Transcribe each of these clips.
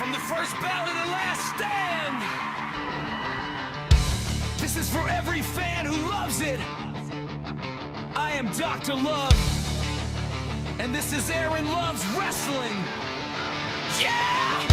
From the first bell to the last stand. This is for every fan who loves it. I am Dr. Love, and this is Aaron Loves Wrestling. Yeah!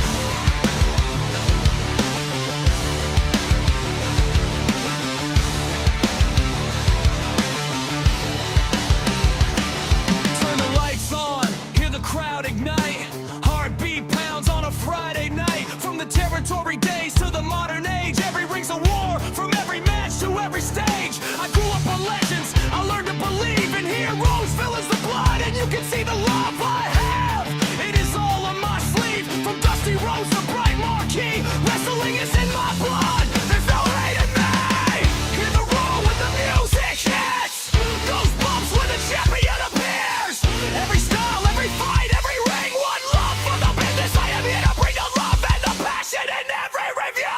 Turn the lights on, hear the crowd ignite. Heartbeat pounds on a Friday night. From the territory days to the modern age, every ring's a war, from every match to every stage. I grew up on legends, I learned to believe in heroes, villains, the blood, and you can see the love I have. It is all on my sleeve, from Dusty Rhodes to Bright Marquee. Wrestling is in my blood, there's no hate in me. Hear the roar when the music hits, those bumps when the champion appears. Every style, every fight, every ring, one love for the business. I am here to bring the love and the passion in every review.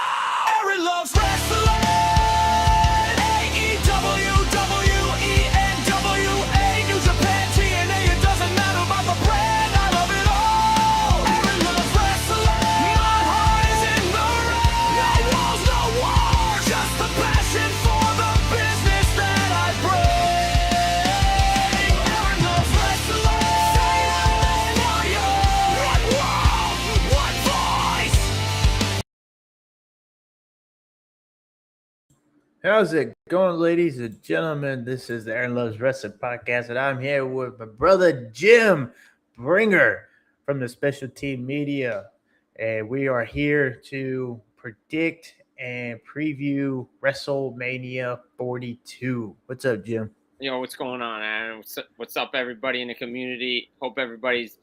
Aaron loves wrestling. AEW, WENWA, New Japan, TNA. It doesn't matter about the brand, I love it all. Aaron loves wrestling. My heart is in the ring. No walls, no wars, just the passion for the business that I bring. Aaron loves wrestling. One world, one voice. How's it going, ladies and gentlemen? This is the Aaron Loves Wrestling Podcast, and I'm here with my brother Jim Bringer from the Special Team Media. And we are here to predict and preview WrestleMania 42. What's up, Jim? Yo, what's going on, Aaron? What's up, everybody in the community? Hope everybody's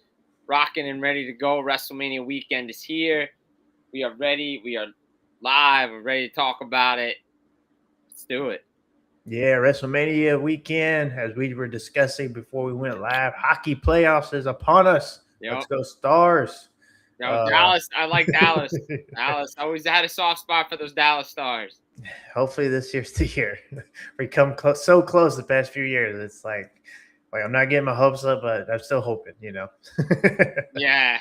rocking and ready to go. WrestleMania weekend is here. We are ready. We are live. We're ready to talk about it. Let's do it. Yeah, WrestleMania weekend, as we were discussing before we went live, hockey playoffs is upon us. Yep. Let's go Stars. Yo, Dallas. I like Dallas. Dallas. I always had a soft spot for those Dallas Stars. Hopefully this year's the year. We come so close the past few years. It's like I'm not getting my hopes up, but I'm still hoping, Yeah.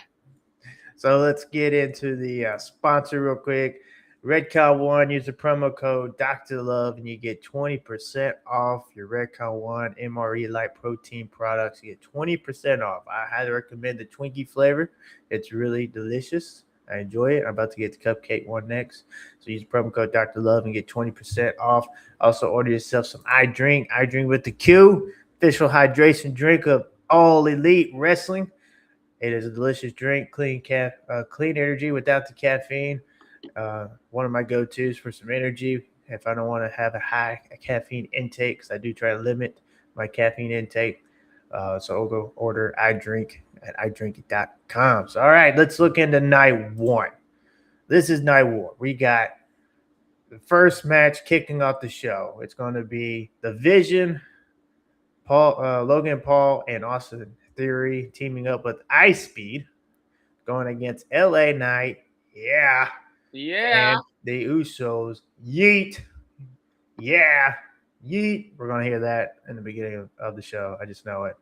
So let's get into the sponsor real quick. Redcon 1, use the promo code Dr. Love, and you get 20% off your Redcon 1 MRE Light Protein products. You get 20% off. I highly recommend the Twinkie flavor. It's really delicious. I enjoy it. I'm about to get the cupcake one next. So use the promo code Dr. Love and get 20% off. Also order yourself some iDrink. iDrink with the Q, official hydration drink of All Elite Wrestling. It is a delicious drink, clean energy without the caffeine. One of my go-tos for some energy if I don't want to have a high caffeine intake, because I do try to limit my caffeine intake. So I'll go order iDrink at iDrink.com. So, all right, let's look into night one. This is night one. We got the first match kicking off the show. It's going to be the Vision, Logan Paul, and Austin Theory teaming up with Ice Speed going against LA Knight. Yeah. Yeah. And the Usos. Yeet. Yeah. Yeet. We're going to hear that in the beginning of the show. I just know it.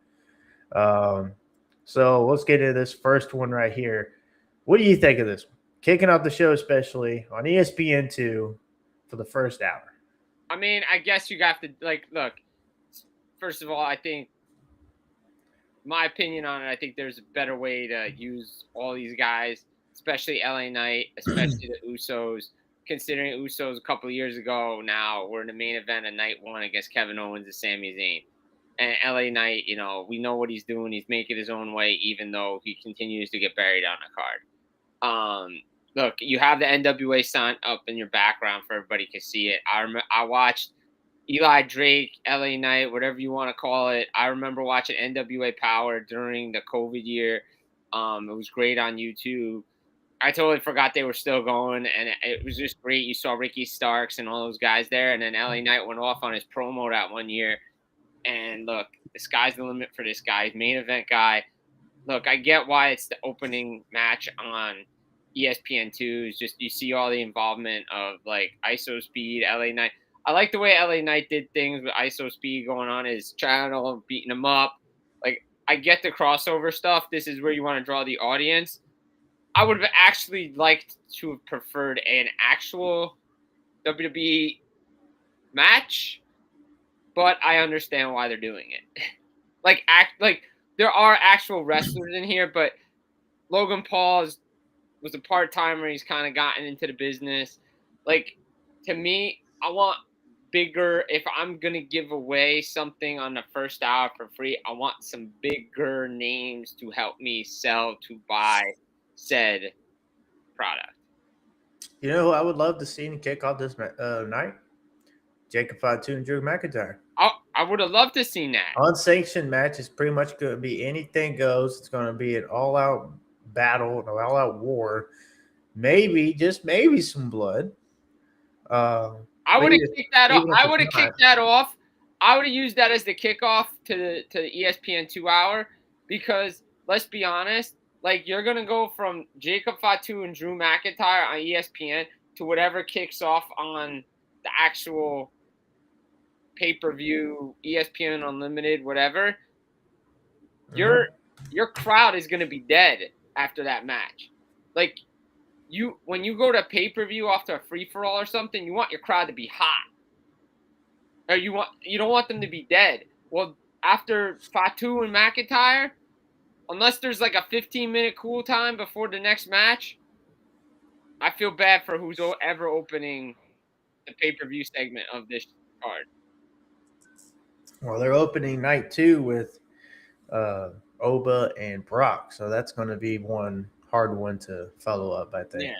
So let's get into this first one right here. What do you think of this one? Kicking off the show, especially on ESPN2 for the first hour. I mean, I guess you have to, look, first of all, I think, my opinion on it, I think there's a better way to use all these guys, especially LA Knight, especially the Usos, considering Usos a couple of years ago now were in the main event of night one against Kevin Owens and Sami Zayn. And LA Knight, we know what he's doing. He's making his own way, even though he continues to get buried on the card. Look, you have the NWA sign up in your background for everybody to see it. I watched Eli Drake, LA Knight, whatever you want to call it. I remember watching NWA Power during the COVID year. It was great on YouTube. I totally forgot they were still going, and it was just great. You saw Ricky Starks and all those guys there, and then LA Knight went off on his promo that one year. And look, the sky's the limit for this guy. He's main event guy. Look, I get why it's the opening match on ESPN2. It's just you see all the involvement of ISO Speed, LA Knight. I like the way LA Knight did things with ISO Speed going on his channel, beating him up. I get the crossover stuff. This is where you want to draw the audience. I would have actually liked to have preferred an actual WWE match, but I understand why they're doing it. like there are actual wrestlers in here, but Logan Paul was a part-timer. He's kind of gotten into the business. Like, to me, I want bigger. If I'm going to give away something on the first hour for free, I want some bigger names to help me sell to buy said product. You know who I would love to see and kick off this night? Jacob Fatu and Drew McIntyre. I would have loved to see that. Unsanctioned match is pretty much going to be anything goes. It's going to be an all-out battle, an all-out war. Maybe, just maybe some blood. I would have kicked that off. I would have kicked that off. I would have used that as the kickoff to the ESPN 2 hour, because let's be honest, like, you're gonna go from Jacob Fatu and Drew McIntyre on ESPN to whatever kicks off on the actual pay-per-view, ESPN Unlimited, whatever. Your crowd is gonna be dead after that match. Like, when you go to pay-per-view after a free-for-all or something, you want your crowd to be hot. Or you don't want them to be dead. Well, after Fatu and McIntyre, unless there's like a 15-minute cool time before the next match, I feel bad for who's ever opening the pay-per-view segment of this card. Well, they're opening night 2 with Oba and Brock, so that's going to be one hard one to follow up, I think.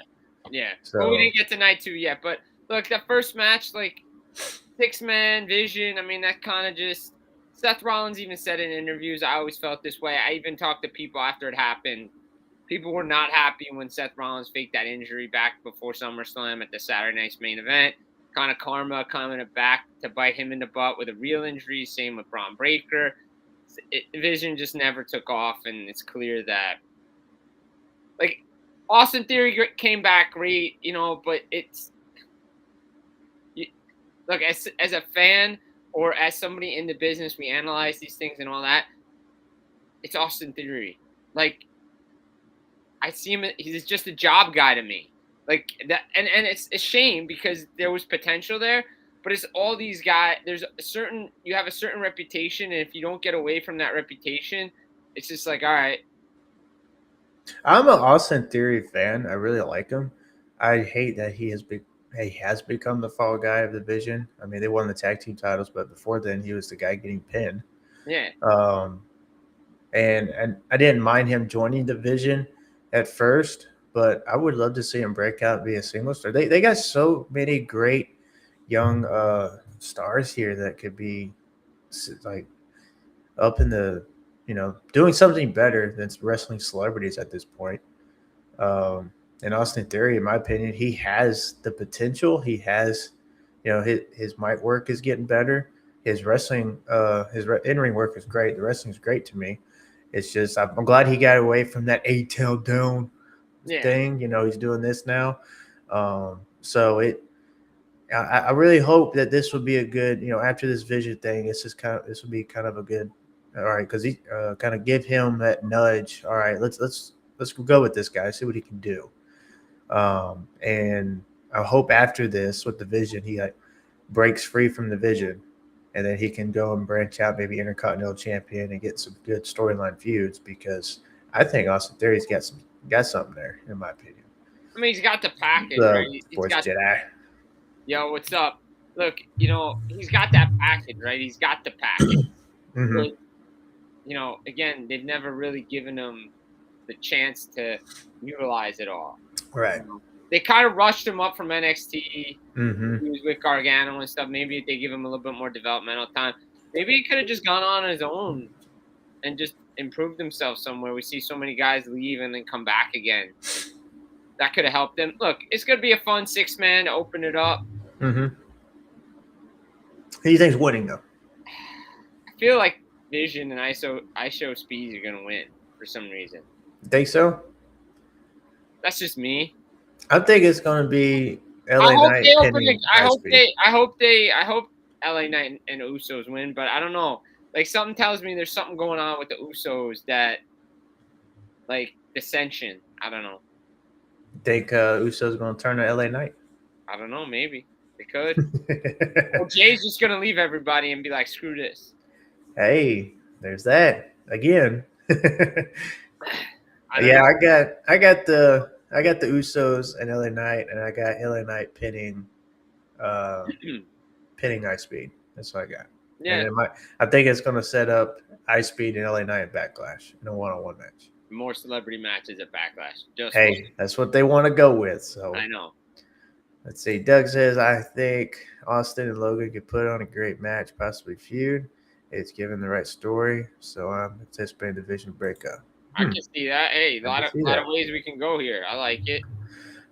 Yeah. So, well, we didn't get to night 2 yet, but look, that first match, like, 6-man Vision, I mean, that kind of just – Seth Rollins even said in interviews, I always felt this way. I even talked to people after it happened. People were not happy when Seth Rollins faked that injury back before SummerSlam at the Saturday night's main event. Kind of karma coming back to bite him in the butt with a real injury. Same with Braun Breaker. Vision just never took off, and it's clear that, like, Austin Theory came back great, but it's – look, as a fan or as somebody in the business, we analyze these things and all that. It's Austin Theory. Like, I see him, he's just a job guy to me. Like that, and it's a shame because there was potential there, but it's all these guys. You have a certain reputation, and if you don't get away from that reputation, it's just like, all right. I'm an Austin Theory fan. I really like him. I hate that he has become the fall guy of the division. I mean, they won the tag team titles, but before then, he was the guy getting pinned. Yeah. And I didn't mind him joining the division at first, but I would love to see him break out and be a single star. They got so many great young stars here that could be like up in the, doing something better than wrestling celebrities at this point. And Austin Theory, in my opinion, he has the potential. He has, his mic work is getting better. His wrestling, in-ring work is great. The wrestling is great to me. It's just I'm glad he got away from that 8-tail down thing. He's doing this now. So I really hope that this will be a good, after this Vision thing, this will be kind of a good, all right, because he kind of give him that nudge. All right, let's go with this guy, see what he can do. And I hope after this with the Vision, he breaks free from the Vision, and then he can go and branch out, maybe Intercontinental Champion, and get some good storyline feuds, because I think Austin Theory's got something there, in my opinion. I mean, he's got the package, right? Force Jedi. Yo, what's up? Look, he's got that package, right? He's got the package. Mm-hmm. But, again, they've never really given him the chance to utilize it all. Right. They kind of rushed him up from NXT. Mm-hmm. He was with Gargano and stuff. Maybe if they give him a little bit more developmental time, maybe he could have just gone on his own and just improved himself somewhere. We see so many guys leave and then come back again. That could have helped him. Look, it's going to be a fun 6-man to open it up. Mm-hmm. Who do you think's winning, though? I feel like Vision and ISO Speeds are going to win for some reason. Think so? That's just me. I think it's going to be LA Knight. I hope LA Knight and Usos win, but I don't know. Like, something tells me there's something going on with the Usos that, like, dissension. I don't know. Think Usos going to turn to LA Knight? I don't know. Maybe they could. Well, Jay's just gonna leave everybody and be like, "Screw this." Hey, there's that again. I don't Yeah, know. I got the Usos and LA Knight, and I got LA Knight pinning Ice Speed. That's what I got. Yeah, And I think it's going to set up Ice Speed and LA Knight Backlash in a one-on-one match. more celebrity matches at Backlash. Just Hey, that's what they want to go with. So I know. let's see. Doug says, I think Austin and Logan could put on a great match, possibly feud. It's given the right story, so I'm anticipating division breakup. I can see that. Hey, a lot can see of that. ways we can go here. I like it.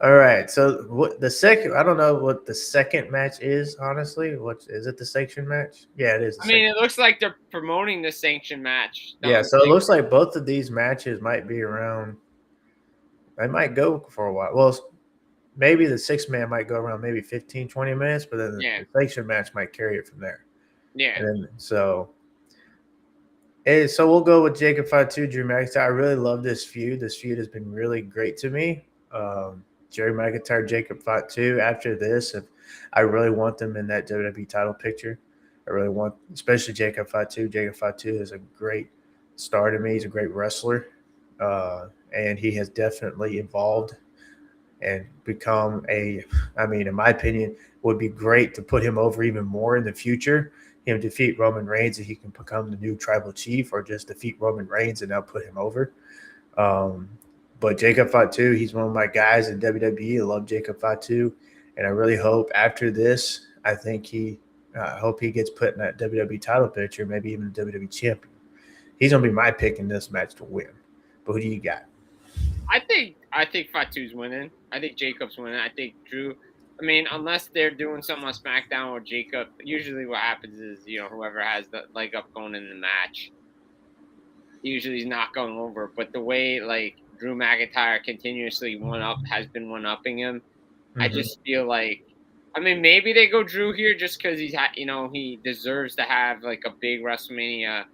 All right. So what the second? I don't know what the second match is. Honestly, what is it? The sanction match? Yeah, it is. I mean, it looks like they're promoting the sanction match. Yeah. So it looks like both of these matches might be around. They might go for a while. Well, maybe the 6-man might go around maybe 15, 20 minutes, but then the sanction match might carry it from there. Yeah. And then so we'll go with Jacob Fatu, Drew McIntyre. I really love this feud. This feud has been really great to me. Jerry McIntyre, Jacob Fatu. After this, if I really want them in that WWE title picture, I really want, especially Jacob Fatu. Jacob Fatu is a great star to me. He's a great wrestler, and he has definitely evolved and become in my opinion, would be great to put him over even more in the future. Him defeat Roman Reigns and he can become the new tribal chief, or just defeat Roman Reigns and now put him over. But Jacob Fatu, he's one of my guys in WWE. I love Jacob Fatu, and I really hope after this, I hope he gets put in that WWE title picture, maybe even the WWE champion. He's gonna be my pick in this match to win. But who do you got? I think Fatu's winning. I think Jacob's winning. I think Drew. I mean, unless they're doing something on SmackDown or Jacob, usually what happens is, whoever has the leg up going in the match, usually is not going over. But the way, Drew McIntyre continuously has been one-upping him, I just feel like, I mean, maybe they go Drew here just because he deserves to have, a big WrestleMania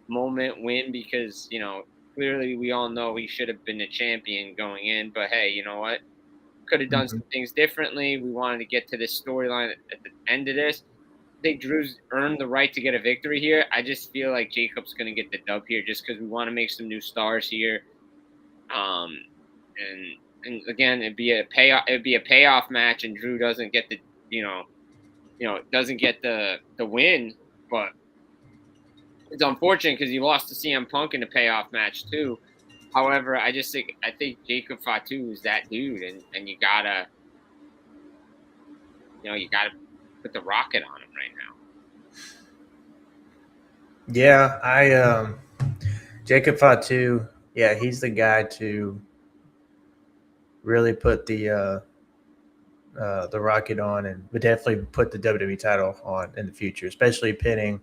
moment win because, clearly we all know he should have been the champion going in. But, hey, you know what? Could have done some things differently. We wanted to get to this storyline at the end of this. I think Drew's earned the right to get a victory here. I just feel like Jacob's going to get the dub here just because we want to make some new stars here. And again, it'd be a payoff match, and Drew doesn't get the doesn't get the win, but it's unfortunate because he lost to CM Punk in the payoff match too. However, I think Jacob Fatu is that dude, and you gotta put the rocket on him right now. Yeah, Jacob Fatu, yeah, he's the guy to really put the rocket on, and would definitely put the WWE title on in the future, especially pinning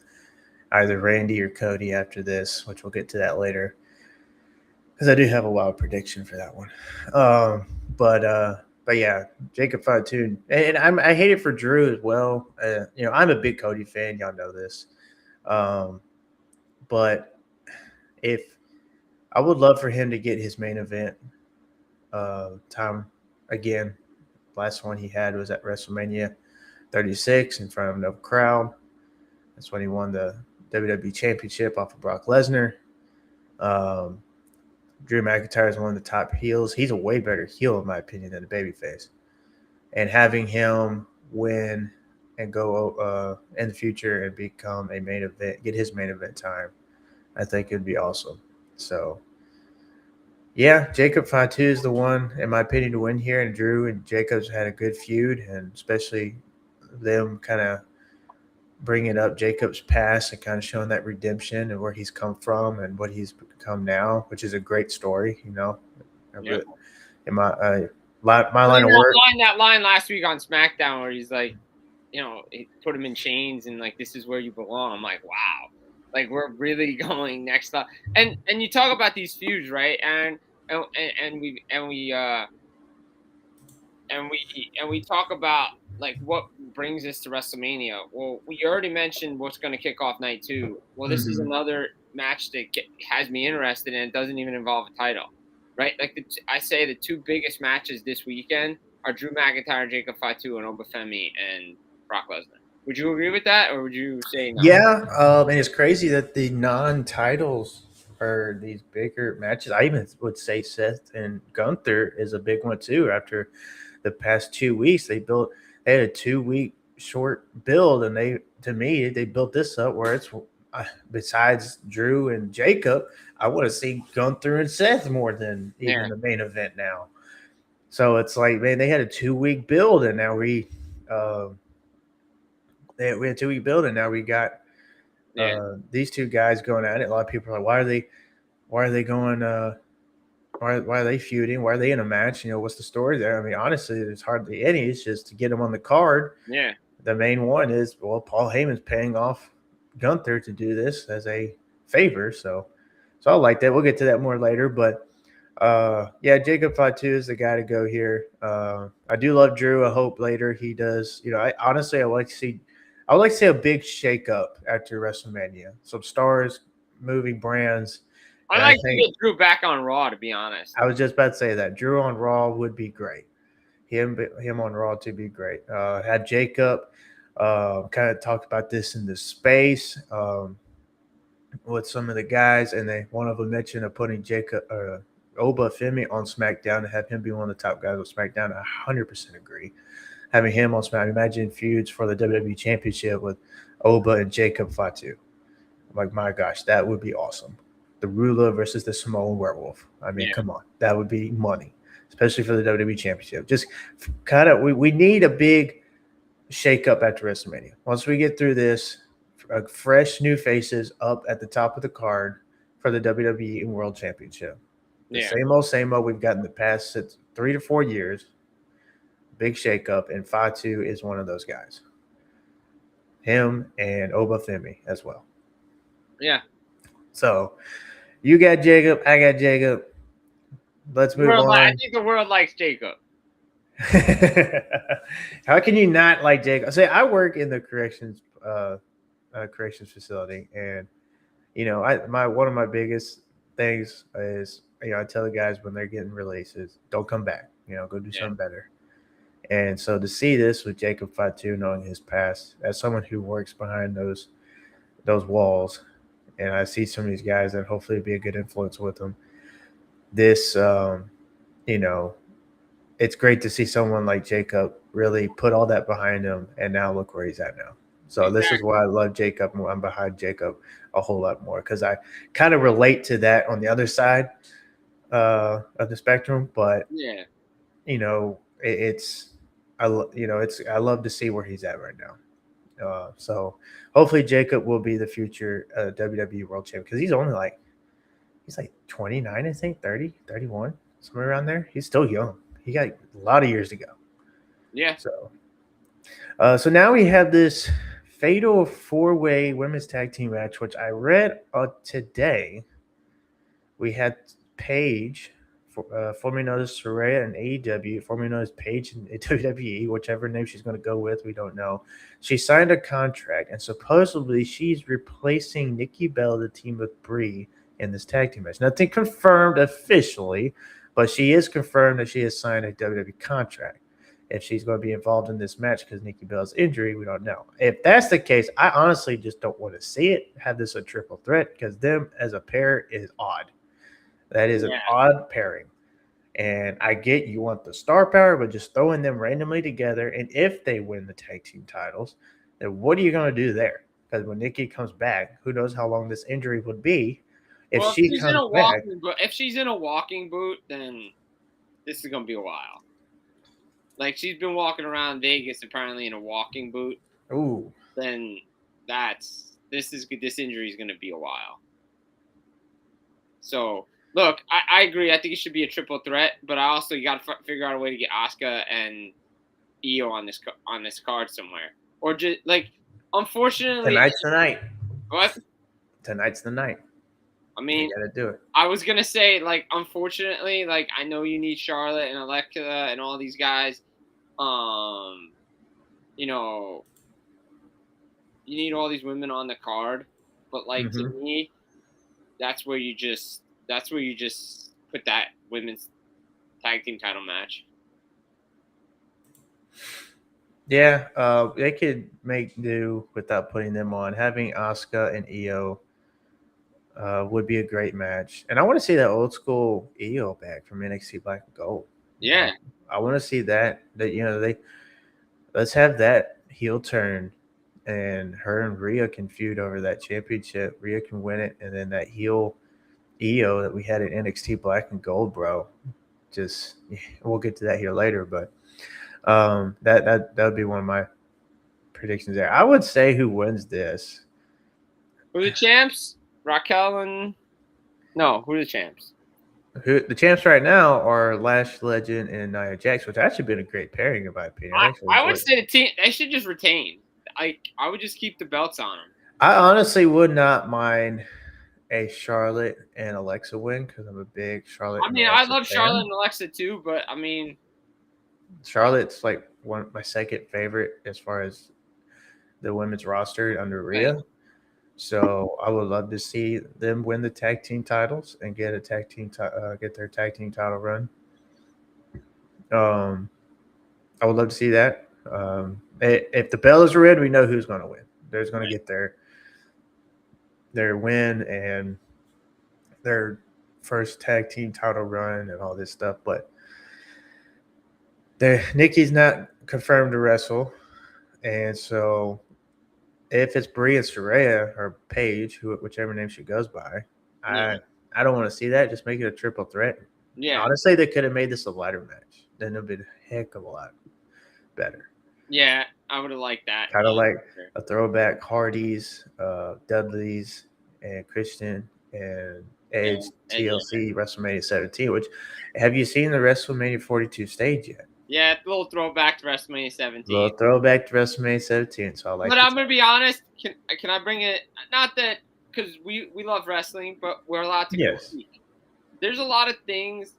either Randy or Cody after this, which we'll get to that later. Because I do have a wild prediction for that one. But yeah, Jacob Fatu, and I hate it for Drew as well. I'm a big Cody fan. Y'all know this. But if I would love for him to get his main event time again. Last one he had was at WrestleMania 36 in front of no crowd. That's when he won the WWE Championship off of Brock Lesnar. Drew McIntyre is one of the top heels. He's a way better heel, in my opinion, than a babyface. And having him win and go in the future and become a main event, get his main event time, I think it would be awesome. So, yeah, Jacob Fatu is the one, in my opinion, to win here. And Drew and Jacob's had a good feud, and especially them kind of bringing up Jacob's past and kind of showing that redemption and where he's come from and what he's become now, which is a great story, In my line of work. That line last week on SmackDown where he's like, he put him in chains and this is where you belong. I'm like, wow. We're really going next level. And you talk about these feuds, right? And we talk about what brings us to WrestleMania. Well, we already mentioned what's going to kick off night 2. Well, this is another match that has me interested in. It doesn't even involve a title. right? Like I say, the two biggest matches this weekend are Drew McIntyre, Jacob Fatu, and Obafemi and Brock Lesnar. Would you agree with that, or would you say no? Yeah, and it's crazy that the non-titles are these bigger matches. I even would say Seth and Gunther is a big one too. After the past 2 weeks, they had a 2 week short build, and they built this up where it's besides Drew and Jacob, I want to see Gunther and Seth more than even the main event now. So it's like, man, they had a 2 week build, and now we had a 2 week build, and now we got these two guys going at it. A lot of people are like, why are they going? Why are they feuding? Why are they in a match? What's the story there? I mean, honestly, there's hardly any. It's just to get them on the card. Yeah. The main one is, well, Paul Heyman's paying off Gunther to do this as a favor. So I like that. We'll get to that more later. But yeah, Jacob Fatu is the guy to go here. I do love Drew. I hope later he does. I would like to see a big shakeup after WrestleMania. Some stars, moving brands. I'd like to get Drew back on Raw, to be honest. I was just about to say that Drew on Raw would be great. Him on Raw to be great. Had Jacob kind of talked about this in the space with some of the guys, and one of them mentioned of putting Obafemi on SmackDown to have him be one of the top guys on SmackDown. I 100% agree. Having him on SmackDown, imagine feuds for the WWE Championship with Oba and Jacob Fatu. Like, my gosh, that would be awesome. The Ruler versus the Samoan Werewolf. I mean, come on. That would be money, especially for the WWE Championship. Just kind of, we need a big shake-up after WrestleMania. Once we get through this, fresh new faces up at the top of the card for the WWE World Championship. The same old we've got in the past 3 to 4 years. Big shake-up, and Fatu is one of those guys. Him and Obafemi as well. Yeah. So you got Jacob, I got Jacob. Let's move on. I think the world likes Jacob. How can you not like Jacob? Say, I work in the corrections facility, and one of my biggest things is I tell the guys when they're getting releases, don't come back. Go do something better. And so to see this with Jacob Fatu, knowing his past as someone who works behind those walls, and I see some of these guys that hopefully be a good influence with them. This, it's great to see someone like Jacob really put all that behind him, and now look where he's at now. So This is why I love Jacob. I'm behind Jacob a whole lot more because I kind of relate to that on the other side of the spectrum. But I love to see where he's at right now. So hopefully Jacob will be the future WWE World Champion because he's like 29, I think, 30, 31, somewhere around there. He's still young. He got a lot of years to go. Yeah. So now we have this fatal 4-way women's tag team match, which I read today. We had Paige, formerly known as Saraya in AEW, formerly known as Paige in WWE, whichever name she's going to go with, we don't know. She signed a contract, and supposedly she's replacing Nikki Bella, the team with Brie, in this tag team match. Nothing confirmed officially, but she is confirmed that she has signed a WWE contract. If she's going to be involved in this match because Nikki Bella's injury, we don't know. If that's the case, I honestly just don't want to see it. Have this a triple threat because them as a pair is odd. That is an odd pairing. And I get you want the star power, but just throwing them randomly together. And if they win the tag team titles, then what are you going to do there? Because when Nikki comes back, who knows how long this injury would be. If she's in a walking boot, then this is going to be a while. Like, she's been walking around Vegas apparently in a walking boot. Ooh. Then this injury is going to be a while. So, look, I agree. I think it should be a triple threat, but you got to figure out a way to get Asuka and Io on this card somewhere, or just unfortunately, tonight's the night. What? Tonight's the night. I mean, you gotta do it. I was gonna say, unfortunately, I know you need Charlotte and Alexa and all these guys. You need all these women on the card, but to me, that's where you just put that women's tag team title match. Yeah, they could make do without putting them on. Having Asuka and Io would be a great match, and I want to see that old school Io back from NXT Black and Gold. Yeah. I want to see that. Let's have that heel turn, and her and Rhea can feud over that championship. Rhea can win it, and then that heel Io that we had in NXT Black and Gold, bro. Just we'll get to that here later, but that would be one of my predictions there. I would say who wins this. Who are the champs? Raquel and who are the champs? Who the champs right now are Lash Legend and Nia Jax, which actually been a great pairing in my opinion. I would say the team they should just retain. I would just keep the belts on them. I honestly would not mind a Charlotte and Alexa win because I'm a big Charlotte. I mean, I love Charlotte and Alexa too, but I mean, Charlotte's like my second favorite as far as the women's roster under Rhea. So I would love to see them win the tag team titles and get a get their tag team title run. I would love to see that. If the Bellas are in, we know who's going to win. There's going to get their win and their first tag team title run and all this stuff. But Nikki's not confirmed to wrestle, and so if it's Brie and Saraya or Paige, whichever name she goes by, I don't want to see that. Just make it a triple threat. yeah. Honestly, they could have made this a ladder match. Then it would have been a heck of a lot better. Yeah, I would have liked that. Kind of like a throwback Hardys, Dudleys, and Christian and Edge TLC WrestleMania 17. Which have you seen the WrestleMania 42 stage yet? Yeah, a little throwback to WrestleMania 17. A little throwback to WrestleMania 17. So I like. But I'm gonna be honest. Can I bring it? Not that because we love wrestling, but we're allowed to. Yes. Critique. There's a lot of things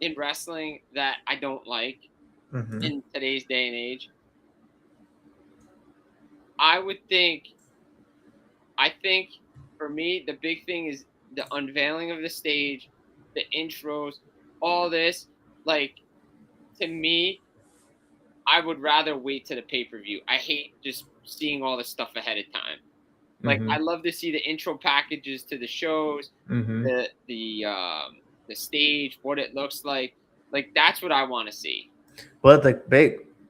in wrestling that I don't like in today's day and age. I think for me, the big thing is the unveiling of the stage, the intros, all this. Like, to me, I would rather wait to the pay-per-view. I hate just seeing all this stuff ahead of time. Like, I love to see the intro packages to the shows, the stage, what it looks like. Like, that's what I want to see. Well, the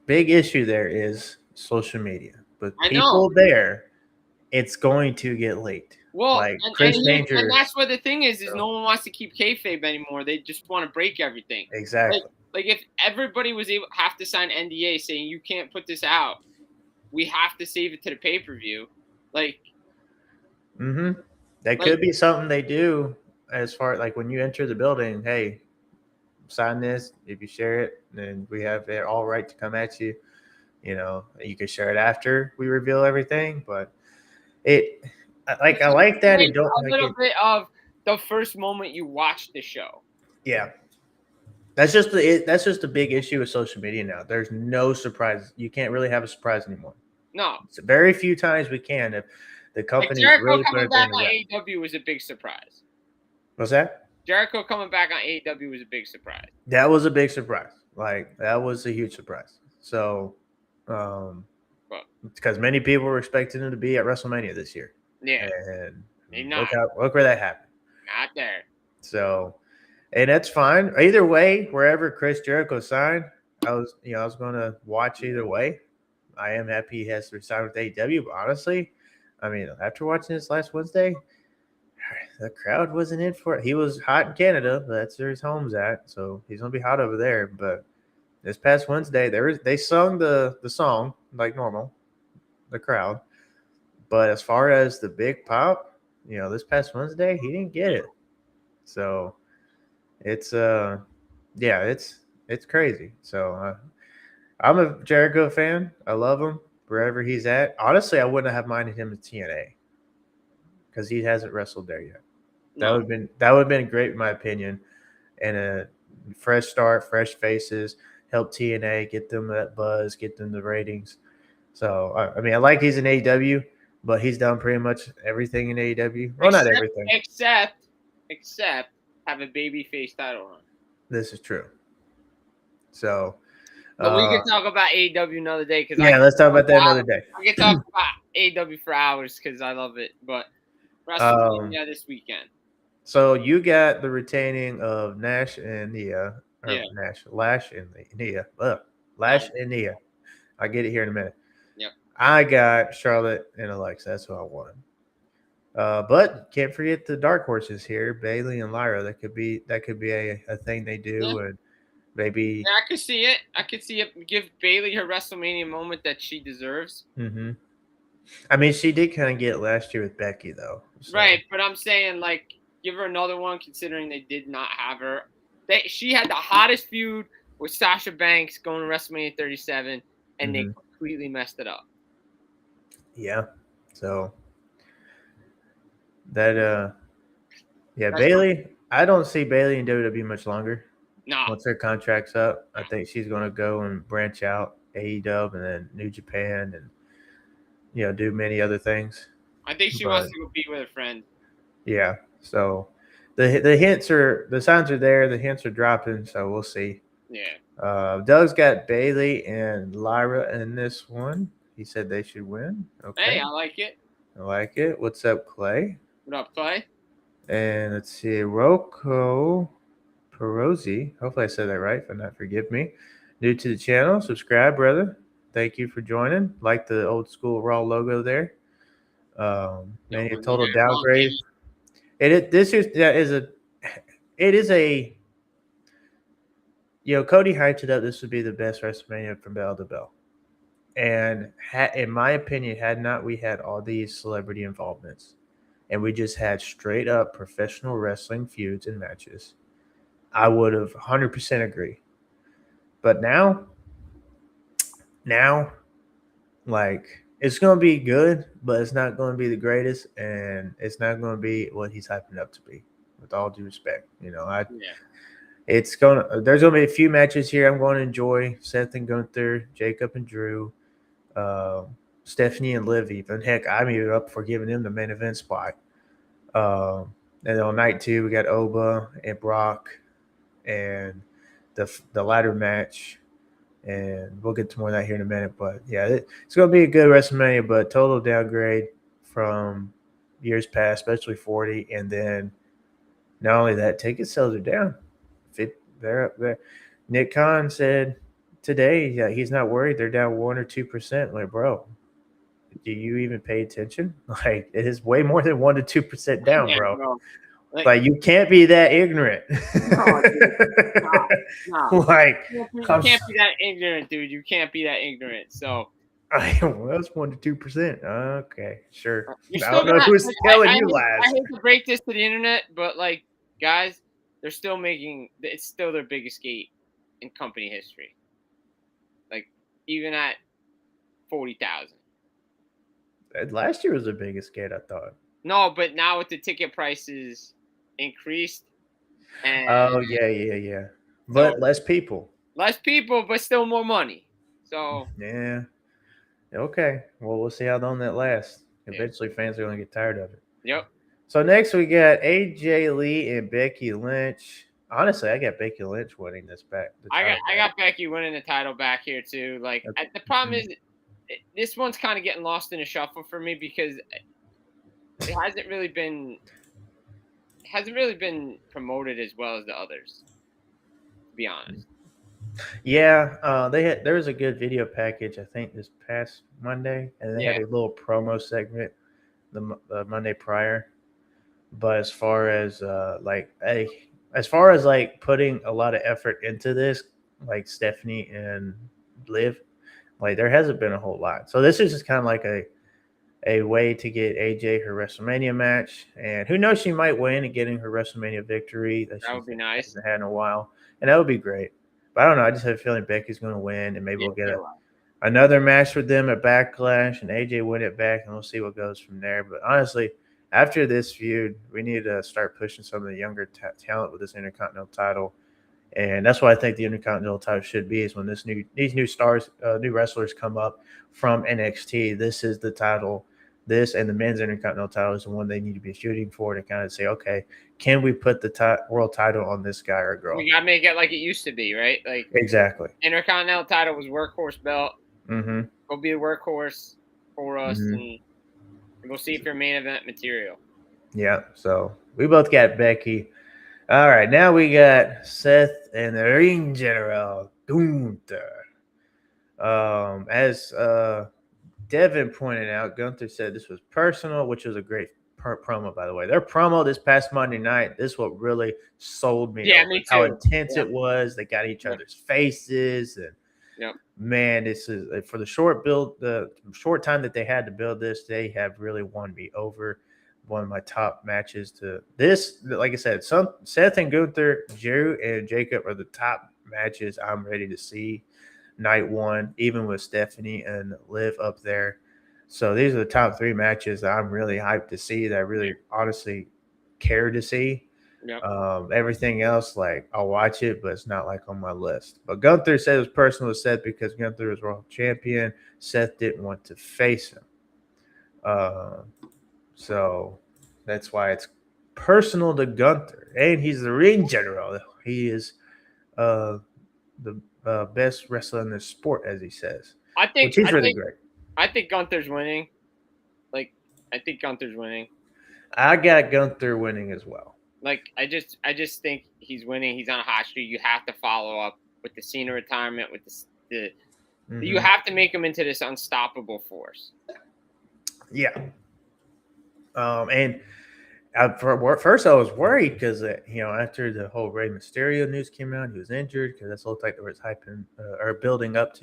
big issue there is social media. But people there, it's going to get late. Well, like Chris Danger, and that's what the thing is no one wants to keep kayfabe anymore. They just want to break everything. Exactly. Like if everybody was have to sign NDA saying you can't put this out, we have to save it to the pay-per-view. Like, that could be something they do as far like when you enter the building. Hey, sign this. If you share it, then we have it all right to come at you. You know, you can share it after we reveal everything, but I like that. Like a little bit of the first moment you watch the show. Yeah, that's just a big issue with social media now. There's no surprise. You can't really have a surprise anymore. No, it's very few times we can. If the company really coming back on AEW was a big surprise. What's that? Jericho coming back on AEW was a big surprise. That was a big surprise. Like that was a huge surprise. So. Because many people were expecting him to be at WrestleMania this year. Yeah. And look where that happened. Not there. So, and that's fine. Either way, wherever Chris Jericho signed, I was going to watch either way. I am happy he has to resign with AEW, but honestly, I mean, after watching this last Wednesday, the crowd wasn't in for it. He was hot in Canada, but that's where his home's at. So he's going to be hot over there. But this past Wednesday, they sung the song like normal, the crowd. But as far as the big pop, this past Wednesday, he didn't get it. So it's it's crazy. So I'm a Jericho fan. I love him wherever he's at. Honestly, I wouldn't have minded him in TNA because he hasn't wrestled there yet. No. That would have been great in my opinion, and a fresh start, fresh faces. Help TNA, get them that buzz, get them the ratings. So, I mean, I like he's in AEW, but he's done pretty much everything in AEW. Well, not everything. Except have a babyface title run. This is true. So, But we can talk about AEW another day because let's talk about that another day. I can talk about AEW for hours because I love it. But WrestleMania this weekend. So you got the retaining of Nash and Nia. Lash and Nia. Lash and Nia. I'll get it here in a minute. Yep. I got Charlotte and Alexa. That's who I want. But can't forget the dark horses here, Bailey and Lyra. That could be a thing they do, and maybe. Yeah, I could see it. I could see it. Give Bailey her WrestleMania moment that she deserves. Mm-hmm. I mean, she did kind of get it last year with Becky, though. So. Right, but I'm saying give her another one, considering they did not have her. She had the hottest feud with Sasha Banks going to WrestleMania 37, and they completely messed it up. Yeah. So that Bailey. I don't see Bailey in WWE much longer. No. Once her contract's up, I think she's going to go and branch out AEW and then New Japan and do many other things. I think she wants to go be with her friend. Yeah. So the signs are there, the hints are dropping, so we'll see. Yeah. Doug's got Bailey and Lyra in this one. He said they should win. Okay. Hey, I like it. I like it. What's up, Clay? What up, Clay? And let's see, Rocco Perozzi. Hopefully I said that right. If not, forgive me. New to the channel, subscribe, brother. Thank you for joining. Like the old school Raw logo there. Maybe a total downgrade. It is a Cody hyped it up. This would be the best WrestleMania from bell to bell. And in my opinion, had not we had all these celebrity involvements and we just had straight up professional wrestling feuds and matches, I would have 100% agree. But now, it's going to be good, but it's not going to be the greatest, and it's not going to be what he's hyping up to be, with all due respect. There's going to be a few matches here I'm going to enjoy. Seth and Gunther, Jacob and Drew, Stephanie and Liv even. Heck, I'm even up for giving them the main event spot. And then on night 2, we got Oba and Brock and the ladder match. And we'll get to more of that here in a minute. But, yeah, it's going to be a good WrestleMania, but total downgrade from years past, especially 40. And then not only that, ticket sales are down. They're up there. Nick Khan said today he's not worried. They're down 1 or 2%. Like, bro, do you even pay attention? Like, it is way more than 1 to 2% down, bro. Like, you can't be that ignorant. No. Like, you can't be that ignorant, dude. You can't be that ignorant. So, well, that's 1 to 2%. Okay, sure. I don't know who's telling you lies. I hate to break this to the internet, but guys, they're still it's still their biggest gate in company history. Even at 40,000. Last year was the biggest gate, I thought. No, but now with the ticket prices increased. And yeah. But less people. Less people, but still more money. So yeah. Okay. Well, we'll see how long that lasts. Eventually, fans are going to get tired of it. Yep. So next we got AJ Lee and Becky Lynch. Honestly, I got Becky Lynch winning this back. I got Becky winning the title back here too. The problem is, this one's kind of getting lost in a shuffle for me because it hasn't really been promoted as well as the others, to be honest. Yeah, there was a good video package, I think, this past Monday, and they had a little promo segment the Monday prior. But as far as putting a lot of effort into this, like Stephanie and Liv, there hasn't been a whole lot. So this is just kind of like a way to get AJ her WrestleMania match, and who knows, she might win and getting her WrestleMania victory that would be nice. Hasn't had in a while, and that would be great. But I don't know. I just have a feeling Becky's going to win, and maybe we'll get another match with them at Backlash, and AJ win it back, and we'll see what goes from there. But honestly, after this feud, we need to start pushing some of the younger talent with this Intercontinental title. And that's what I think the Intercontinental title should be, is when these new stars, new wrestlers come up from NXT, this is the title this and the men's Intercontinental title is the one they need to be shooting for to kind of say, okay, can we put the world title on this guy or girl? We gotta make it like it used to be, right? Like Exactly. Intercontinental title was workhorse belt. Mm-hmm. Go be a workhorse for us, Mm-hmm. and we'll see if you're main event material. Yeah. So we both got Becky. All right, now we got Seth and the Ring General Gunther. As Devin pointed out, Gunther said this was personal, which was a great promo, by the way. Their promo this past Monday night, this what really sold me. Yeah, over me too. How intense Yeah. it was. They got each Yeah. other's faces, and Yep. man, this is for the short time that they had to build this. They have really won me over. One of my top matches to this. Like I said, Seth and Gunther, Drew and Jacob are the top matches I'm ready to see. Night one, even with Stephanie and Liv up there. So these are the top 3 matches that I'm really hyped to see. That I really honestly care to see. Yep. Everything else, like I'll watch it, but it's not like on my list. But Gunther said it was personal to Seth because Gunther was world champion. Seth didn't want to face him. So that's why it's personal to Gunther. And he's the ring general. He is the best wrestler in the sport, as he says. Which he's really great. I think Gunther's winning. I think Gunther's winning. I got Gunther winning as well. I just think he's winning. He's on a hot streak. You have to follow up with the Cena retirement, with the you have to make him into this unstoppable force. Yeah. And first I was worried because after the whole Rey Mysterio news came out, he was injured because that's looked like there was hyping or building up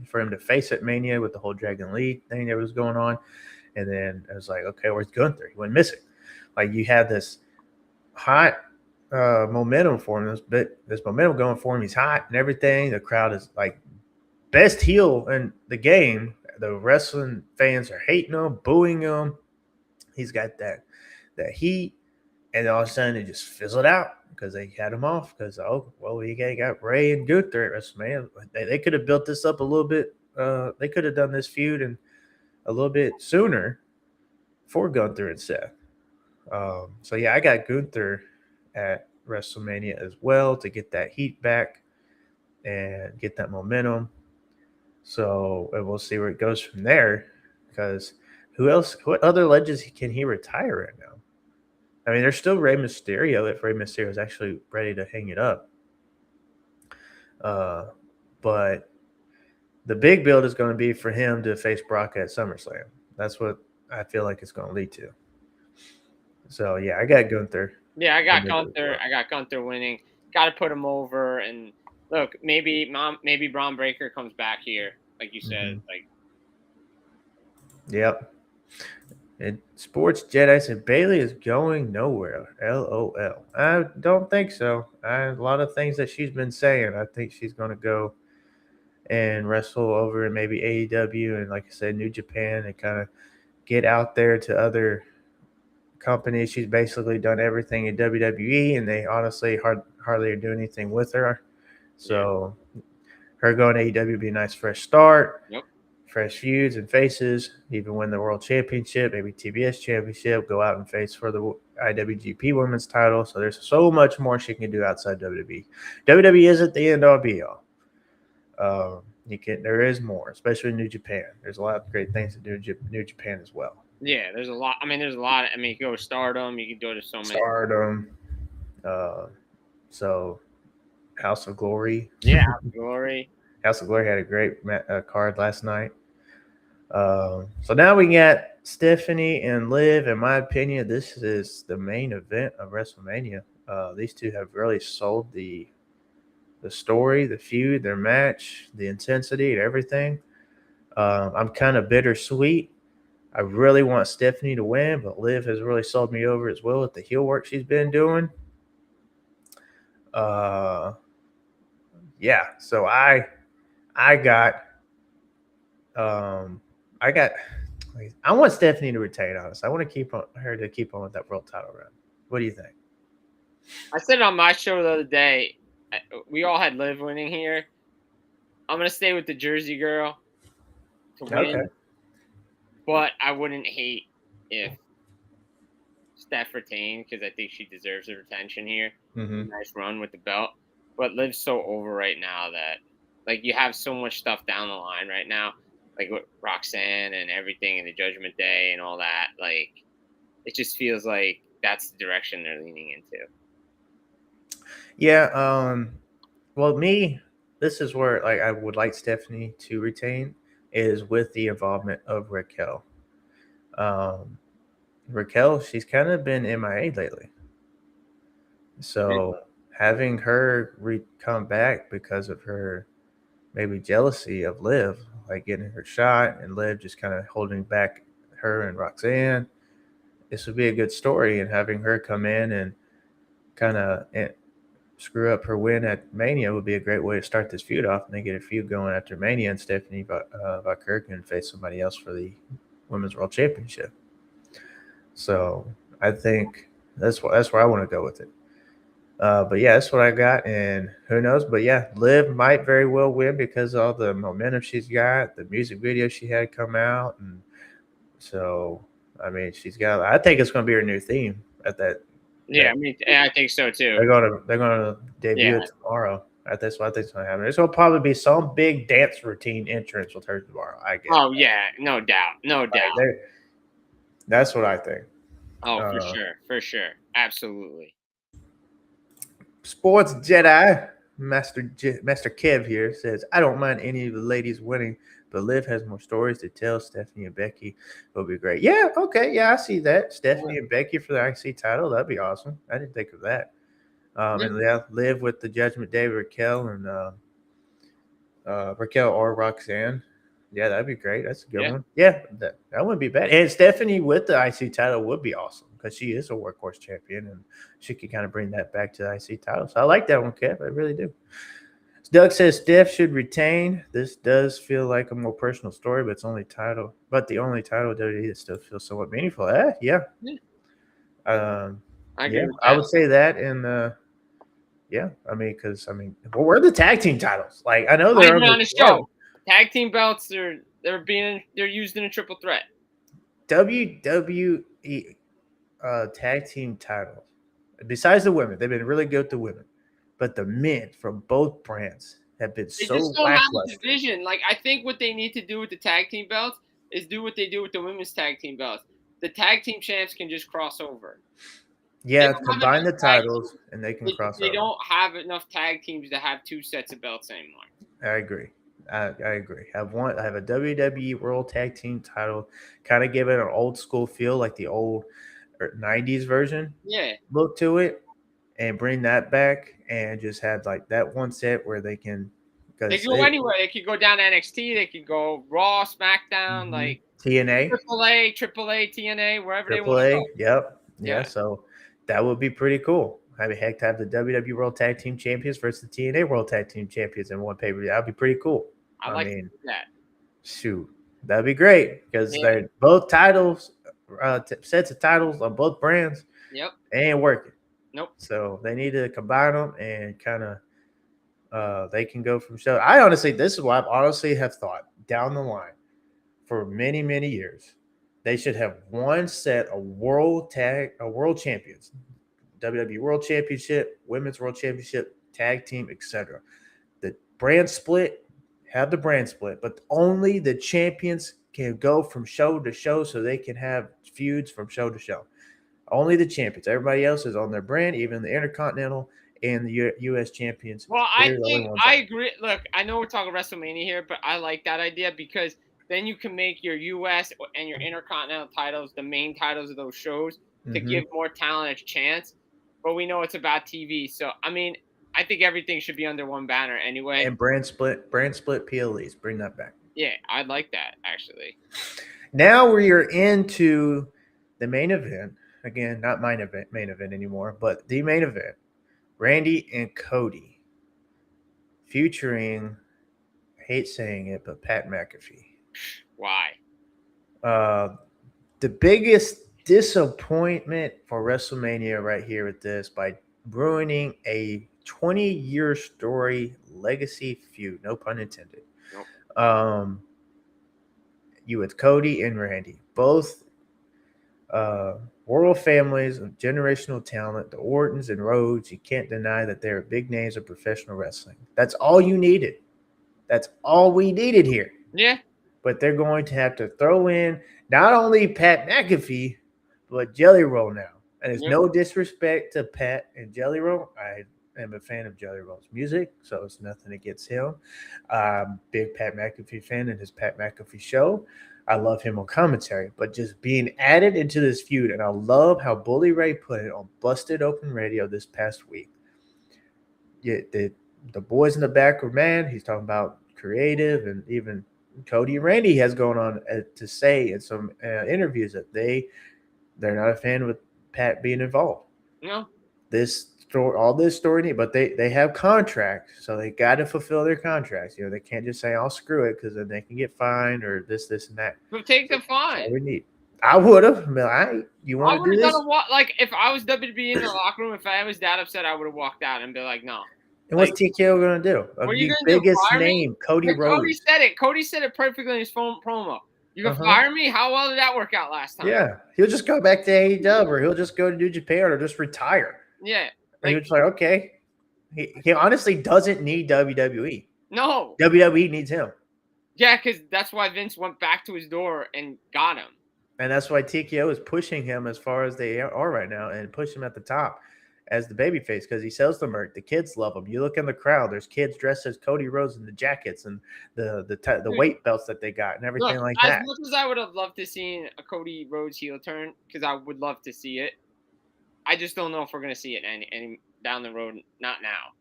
for him to face at Mania with the whole Dragon Lee thing that was going on. And then I was like, okay, where's Gunther? He went missing. Like you had this hot momentum for him, this momentum going for him. He's hot and everything. The crowd is like best heel in the game. The wrestling fans are hating him, booing him. He's got that heat, and all of a sudden it just fizzled out because they had him off because we got Ray and Gunther at WrestleMania. They could have built this up a little bit. They could have done this feud and a little bit sooner for Gunther and Seth. So yeah, I got Gunther at WrestleMania as well to get that heat back and get that momentum. So and we'll see where it goes from there because what other legends can he retire right now? I mean, there's still Rey Mysterio if Rey Mysterio is actually ready to hang it up. But the big build is going to be for him to face Brock at SummerSlam. That's what I feel like it's going to lead to. So, yeah, I got Gunther. Yeah, I got Gunther. I got Gunther winning. Got to put him over. And, look, maybe Braun Breaker comes back here, like you said. Yep. And Sports Jedi said Bailey is going nowhere. LOL. I don't think so. A lot of things that she's been saying. I think she's going to go and wrestle over in maybe AEW and, like I said, New Japan and kind of get out there to other companies. She's basically done everything in WWE, and they honestly hardly are doing anything with her. So her going to AEW would be a nice fresh start. Yep. Fresh feuds and faces, even win the World Championship, maybe TBS Championship, go out and face for the IWGP Women's title. So there's so much more she can do outside WWE. WWE isn't the end all be all. There is more, especially in New Japan. There's a lot of great things to do in New Japan as well. Yeah, there's a lot. I mean, you can go to Stardom. You can go to so many. Stardom. So House of Glory. Yeah, House of Glory. House of Glory had a great card last night. So now we got Stephanie and Liv. In my opinion, this is the main event of WrestleMania. These two have really sold the story, the feud, their match, the intensity, and everything. I'm kind of bittersweet. I really want Stephanie to win, but Liv has really sold me over as well with the heel work she's been doing. Yeah, so I want Stephanie to retain, honestly. I want to keep her on with that world title run. What do you think? I said it on my show the other day. We all had Liv winning here. I'm going to stay with the Jersey girl to win. Okay. But I wouldn't hate if Steph retained because I think she deserves the retention here. Mm-hmm. Nice run with the belt. But Liv's so over right now that like you have so much stuff down the line right now, like with Roxanne and everything and the Judgment Day and all that. Like it just feels like that's the direction they're leaning into. Yeah. Well, this is where like I would like Stephanie to retain is with the involvement of Raquel. Um, Raquel, she's kind of been MIA lately. So having her come back because of her maybe jealousy of Liv, like getting her shot and Liv just kind of holding back her and Roxanne, this would be a good story. And having her come in and kind of screw up her win at Mania would be a great way to start this feud off. And they get a feud going after Mania, and Stephanie Vaquer can face somebody else for the Women's World Championship. So I think that's where I want to go with it. But yeah, that's what I got, and who knows? But yeah, Liv might very well win because of all the momentum she's got, the music video she had come out, and so I mean, she's got. I think it's going to be her new theme at that. Yeah, I mean, I think so too. They're gonna debut it tomorrow. That's what I think is going to happen. There's going to probably be some big dance routine entrance with her tomorrow. I guess. Oh yeah, no doubt. That's what I think. Oh, for sure, absolutely. Sports Jedi Master Kev here says, I don't mind any of the ladies winning, but Liv has more stories to tell. Stephanie and Becky will be great. Yeah, okay, yeah, I see that. Stephanie and Becky for the IC title, that'd be awesome. I didn't think of that. And yeah, Liv with the Judgment Day, Raquel and Raquel or Roxanne. Yeah, that'd be great. That's a good one. Yeah, that wouldn't be bad. And Stephanie with the IC title would be awesome because she is a workhorse champion and she could kind of bring that back to the IC title. So I like that one, Kev. I really do. Doug says Steph should retain. This does feel like a more personal story, but it's only title. But the only title WWE that still feels somewhat meaningful. Yeah. I agree with that. I would say that. And where are the tag team titles? Like I know they're on the show. Tag team belts, they're used in a triple threat. WWE tag team titles. Besides the women, they've been really good with the women, but the men from both brands have been so just don't have a division. Like I think what they need to do with the tag team belts is do what they do with the women's tag team belts. The tag team champs can just cross over. Yeah, combine the titles and they can cross over. They don't have enough tag teams to have two sets of belts anymore. I agree. I agree. I have a WWE World Tag Team title, kind of give it an old school feel, like the old 90s version. Yeah. Look to it and bring that back and just have like that one set where they can. They can go anywhere. They could go down to NXT. They could go Raw, SmackDown, like TNA, AAA, TNA, wherever they want to go. Yep. Yeah. So that would be pretty cool. I mean, heck, to have the WWE World Tag Team Champions versus the TNA World Tag Team Champions in one pay-per-view. That'd be pretty cool. I mean, that. Shoot, that'd be great because they're both titles, sets of titles on both brands. Yep. They ain't working. Nope. So they need to combine them and kind of they can go from show. This is what I honestly have thought down the line for many, many years. They should have one set of world champions. WWE World Championship, Women's World Championship, Tag Team, etc. The brand split, have the brand split, but only the champions can go from show to show so they can have feuds from show to show. Only the champions. Everybody else is on their brand, even the Intercontinental and the U.S. champions. Well, I agree. Look, I know we're talking WrestleMania here, but I like that idea because then you can make your U.S. and your Intercontinental titles the main titles of those shows to give more talent a chance. But we know it's about TV. So, I mean, I think everything should be under one banner anyway. And brand split PLEs. Bring that back. Yeah, I'd like that, actually. Now we are into the main event. Again, not main event anymore, but the main event. Randy and Cody featuring, I hate saying it, but Pat McAfee. Why? The biggest disappointment for WrestleMania right here with this by ruining a 20-year story legacy feud. No pun intended. Nope. you with Cody and Randy, both royal families of generational talent. The Ortons and Rhodes, you can't deny that they're big names of professional wrestling. That's all you needed. That's all we needed here. Yeah. But they're going to have to throw in not only Pat McAfee, but Jelly Roll now. And it's no disrespect to Pat and Jelly Roll. I am a fan of Jelly Roll's music, so it's nothing against him. Big Pat McAfee fan and his Pat McAfee show. I love him on commentary, but just being added into this feud, and I love how Bully Ray put it on Busted Open Radio this past week. Yeah, the boys in the back were mad. He's talking about creative, and even Cody and Randy has gone on to say in some interviews that they're not a fan with Pat being involved. No. All this story, but they have contracts, so they got to fulfill their contracts. You know, they can't just say, "I'll screw it," because then they can get fined or this, and that. But take the fine. We need. I would have. You want to do this? Like if I was WWE in the locker room, if I was that upset, I would have walked out and be like, "No." And what's TKO going to do? What are you the going to do? biggest Fire name, me? Cody Rhodes. Cody said it perfectly in his phone promo. You can fire me? How well did that work out last time? Yeah, he'll just go back to AEW, or he'll just go to New Japan, or just retire. Yeah. And he was like, okay. He honestly doesn't need WWE. No. WWE needs him. Yeah, because that's why Vince went back to his door and got him. And that's why TKO is pushing him as far as they are right now and push him at the top as the babyface because he sells the merch. The kids love him. You look in the crowd, there's kids dressed as Cody Rhodes in the jackets and the weight belts that they got and everything like that. As much as I would have loved to see a Cody Rhodes heel turn, because I would love to see it, I just don't know if we're going to see it any down the road. Not now.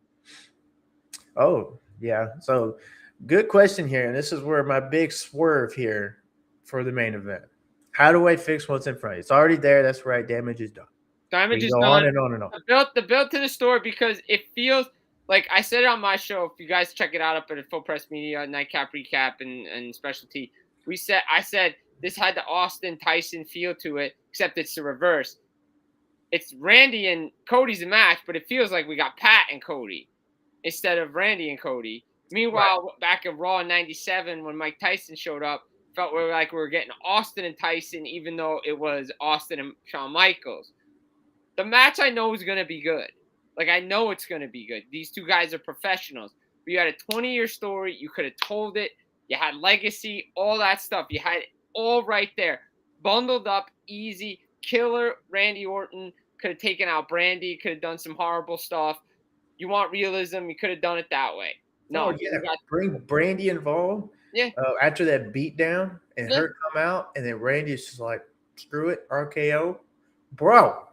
Oh, yeah. So good question here. And this is where my big swerve here for the main event. How do I fix what's in front of you? It's already there. That's right. Damage is done. Damage is done. on and on and on. The build to the story, because it feels like I said it on my show. If you guys check it out up at Full Press Media, Nightcap Recap and Specialty, I said this had the Austin Tyson feel to it, except it's the reverse. It's Randy and Cody's a match, but it feels like we got Pat and Cody instead of Randy and Cody. Meanwhile, back at Raw in '97 when Mike Tyson showed up, felt like we were getting Austin and Tyson, even though it was Austin and Shawn Michaels. The match I know is going to be good. Like, I know it's going to be good. These two guys are professionals. But you had a 20-year story. You could have told it. You had legacy, all that stuff. You had it all right there. Bundled up, easy. Killer Randy Orton could have taken out Brandy. Could have done some horrible stuff. You want realism, you could have done it that way. No, bring Brandy involved. Yeah. After that beatdown and her come out, and then Randy's just like, screw it, RKO. Bro,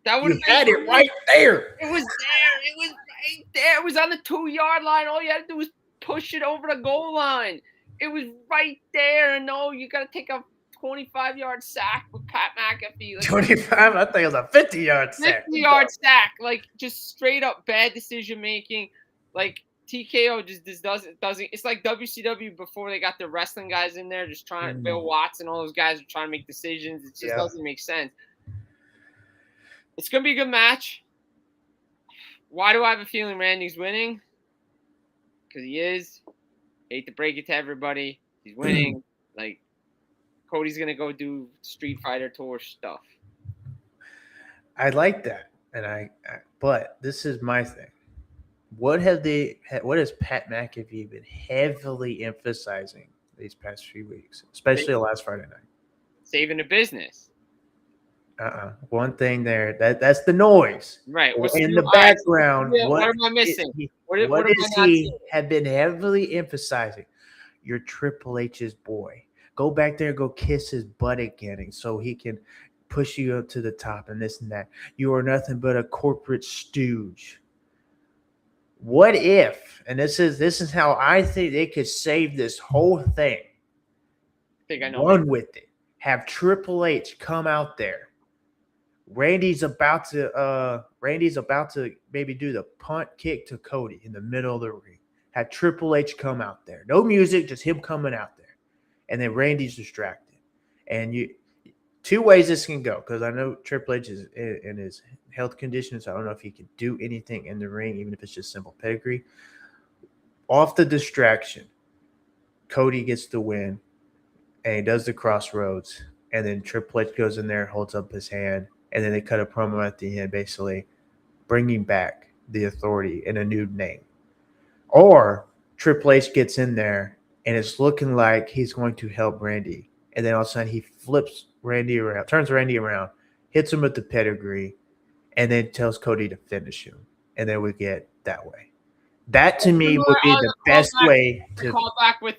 that would have had it right there. It was there. It was right there. It was on the 2-yard line. All you had to do was push it over the goal line. It was right there. And no, you got to take a 25-yard sack with Pat McAfee. Like, 25? I think it was a 50-yard sack. 50-yard sack. Like, just straight up bad decision making. Like, TKO just doesn't. It's like WCW before they got the wrestling guys in there, just trying. Bill Watts and all those guys are trying to make decisions. It just doesn't make sense. It's gonna be a good match. Why do I have a feeling Randy's winning? Because he is. Hate to break it to everybody, he's winning. Like, Cody's gonna go do Street Fighter Tour stuff. I like that, and but this is my thing. What has Pat McAfee been heavily emphasizing these past few weeks, especially last Friday night? Saving the business. One thing there, that's the noise. Right. In the background. What am I missing? What is he have been heavily emphasizing? You're Triple H's boy. Go back there and go kiss his butt again so he can push you up to the top and this and that. You are nothing but a corporate stooge. What if, and this is how I think they could save this whole thing. I think I know. Run with it. Have Triple H come out there. Randy's about to maybe do the punt kick to Cody in the middle of the ring. Have Triple H come out there. No music, just him coming out there. And then Randy's distracted. And two ways this can go, because I know Triple H is in his health conditions. I don't know if he can do anything in the ring, even if it's just simple pedigree. Off the distraction, Cody gets the win. and he does the crossroads, and then Triple H goes in there, holds up his hand, and then they cut a promo at the end, basically bringing back the Authority in a new name. Or Triple H gets in there, and it's looking like he's going to help Randy, and then all of a sudden he flips Randy around, turns Randy around, hits him with the pedigree, and then tells Cody to finish him, and then we get that way. That to me would be the best way to call back with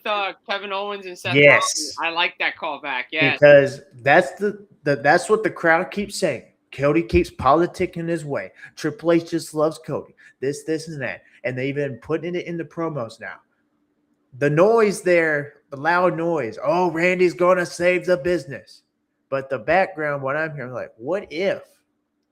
Kevin Owens and Seth Yes. Rollins. I like that callback. Yes, because that's what the crowd keeps saying. Cody keeps politicking his way. Triple H just loves Cody. This, and that, and they even putting it in the promos now. The noise there, the loud noise. Oh, Randy's gonna save the business. But the background, what I'm hearing, like, what if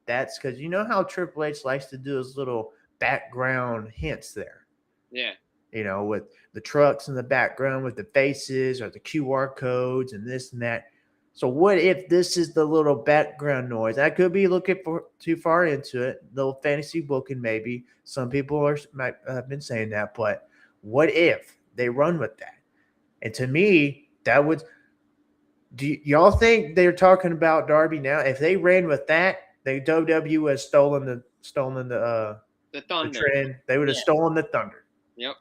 that's because you know how Triple H likes to do his little background hints there. Yeah. You know, with the trucks in the background with the faces or the QR codes and this and that. So what if this is the little background noise? I could be looking for too far into it. Little fantasy booking maybe. Some people might have been saying that, but what if they run with that? And to me, that would. Do y'all think they're talking about Darby now? If they ran with that, the WWE has stolen the Thunder. The trend. They would have stolen the thunder. Yep.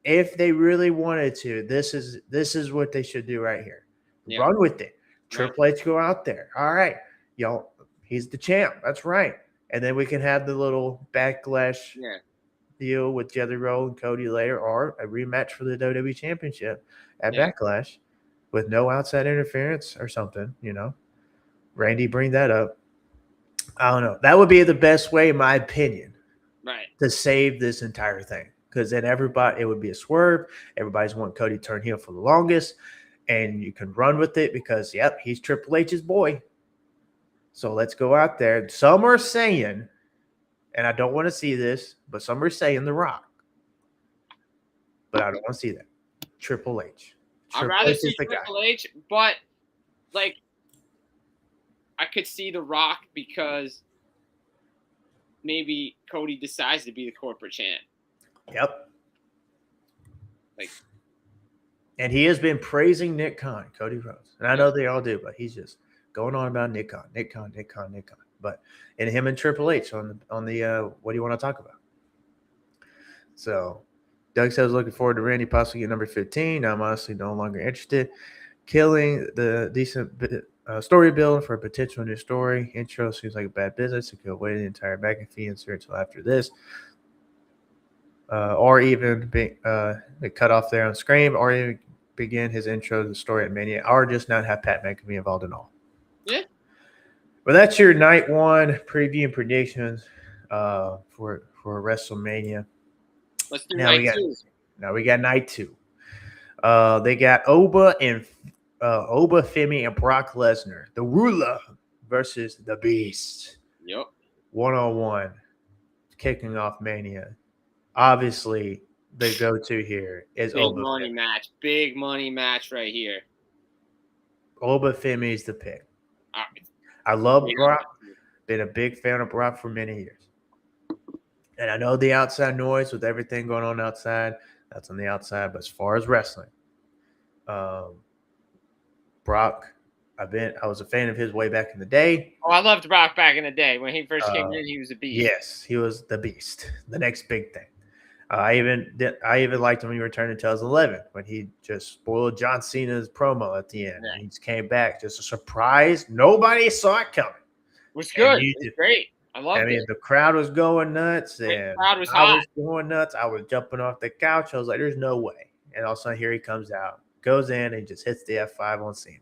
If they really wanted to, this is what they should do right here. Yep. Run with it. Triple H go out there. All right, y'all. He's the champ. That's right. And then we can have the little backlash deal with Jelly Roll and Cody later, or a rematch for the WWE Championship at Backlash with no outside interference or something. You know, Randy, bring that up. I don't know. That would be the best way, in my opinion, to save this entire thing. Because then it would be a swerve. Everybody's wanting Cody to turn heel for the longest. And you can run with it because, he's Triple H's boy. So let's go out there. Some are saying, and I don't want to see this, but some are saying The Rock. But I don't want to see that. Triple H. I'd rather see Triple H, but, like, I could see The Rock because maybe Cody decides to be the corporate champ. Yep. And he has been praising Nick Khan, Cody Rhodes. And I know they all do, but he's just going on about Nick Khan. But and him and Triple H on the what do you want to talk about? So Doug says looking forward to Randy possibly get number 15. I'm honestly no longer interested. Killing the decent story build for a potential new story. Intro seems like a bad business. It could wait the entire McAfee insert until after this. Or even be cut off there on Scream, or even begin his intro to the story at Mania, or just not have Pat McAfee involved at all. Yeah. But that's your night one preview and predictions for WrestleMania. Let's do night two. Now we got night two. They got Oba, Femi, and Brock Lesnar, the ruler versus the Beast. Yep. 1-on-1, kicking off Mania. Obviously, the go-to here is Oba Femi. Big money match right here. Oba Femi is the pick. I love Brock. Been a big fan of Brock for many years. And I know the outside noise with everything going on outside. That's on the outside. But as far as wrestling, Brock, I was a fan of his way back in the day. Oh, I loved Brock back in the day. When he first came in, he was a beast. Yes, he was the beast. The next big thing. I even liked him when he returned in 2011 when he just spoiled John Cena's promo at the end. Yeah. He just came back, just a surprise. Nobody saw it coming. It was good. It was great. I loved it. The crowd was going nuts. And crowd was hot. I was going nuts. I was jumping off the couch. I was like, there's no way. And all of a sudden, here he comes out, goes in, and just hits the F5 on Cena.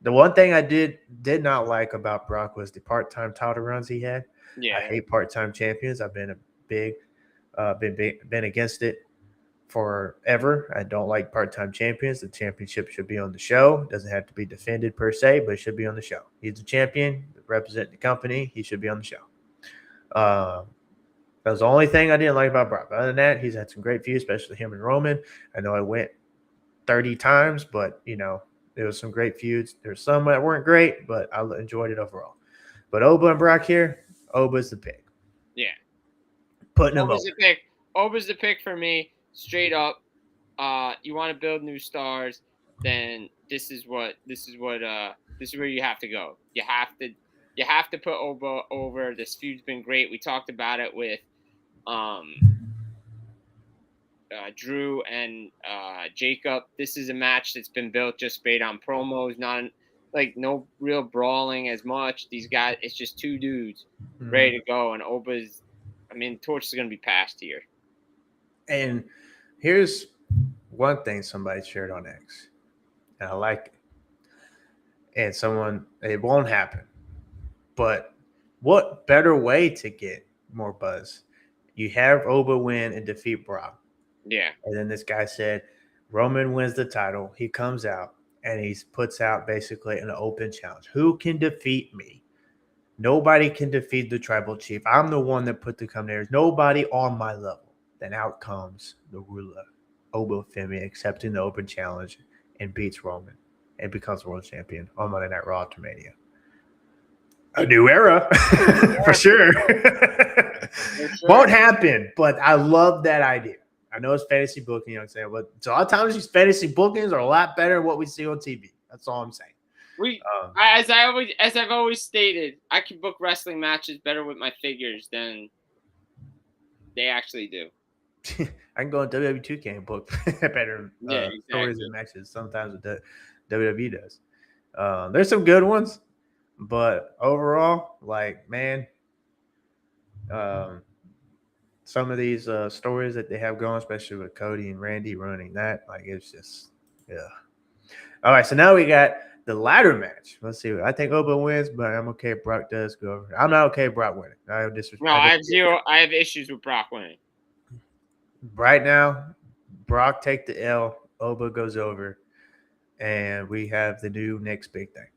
The one thing I did not like about Brock was the part-time title runs he had. Yeah. I hate part-time champions. I've been been against it forever. I don't like part-time champions. The championship should be on the show. It doesn't have to be defended per se, but it should be on the show. He's a champion, representing the company. He should be on the show. That was the only thing I didn't like about Brock. Other than that, he's had some great feuds, especially him and Roman. I know I went 30 times, but there was some great feuds. There's some that weren't great, but I enjoyed it overall. But Oba and Brock here, Oba's the pick. Yeah. Putting him Oba's the pick for me, straight up. you want to build new stars, then this is where you have to go. You have to put Oba over. This feud's been great. We talked about it with Drew and Jacob. This is a match that's been built just based on promos, not like no real brawling as much. These guys, it's just two dudes ready to go, and Oba's. I mean, torch is going to be passed here. And here's one thing somebody shared on X, and I like it. And it won't happen. But what better way to get more buzz? You have Oba win and defeat Brock. Yeah. And then this guy said, Roman wins the title. He comes out and he puts out basically an open challenge. Who can defeat me? Nobody can defeat the tribal chief. I'm the one that put the There's nobody on my level. Then out comes the ruler, Oba Femi, accepting the open challenge and beats Roman and becomes world champion on Monday Night Raw after Mania. A new era, for sure. Won't happen, but I love that idea. I know it's fantasy booking, you know what I'm saying? But a lot of times these fantasy bookings are a lot better than what we see on TV. That's all I'm saying. As I've always stated, I can book wrestling matches better with my figures than they actually do. I can go on WWE 2K and book better stories and matches sometimes with WWE does. There's some good ones, but overall, like, man, some of these stories that they have going, especially with Cody and Randy running that, like, it's just, yeah. All right, so now we got the ladder match. Let's see. I think Oba wins, but I'm okay if Brock does go over. I'm not okay if Brock winning. I have disrespect. No, I have issues with Brock winning. Right now, Brock take the L, Oba goes over, and we have the new next big thing.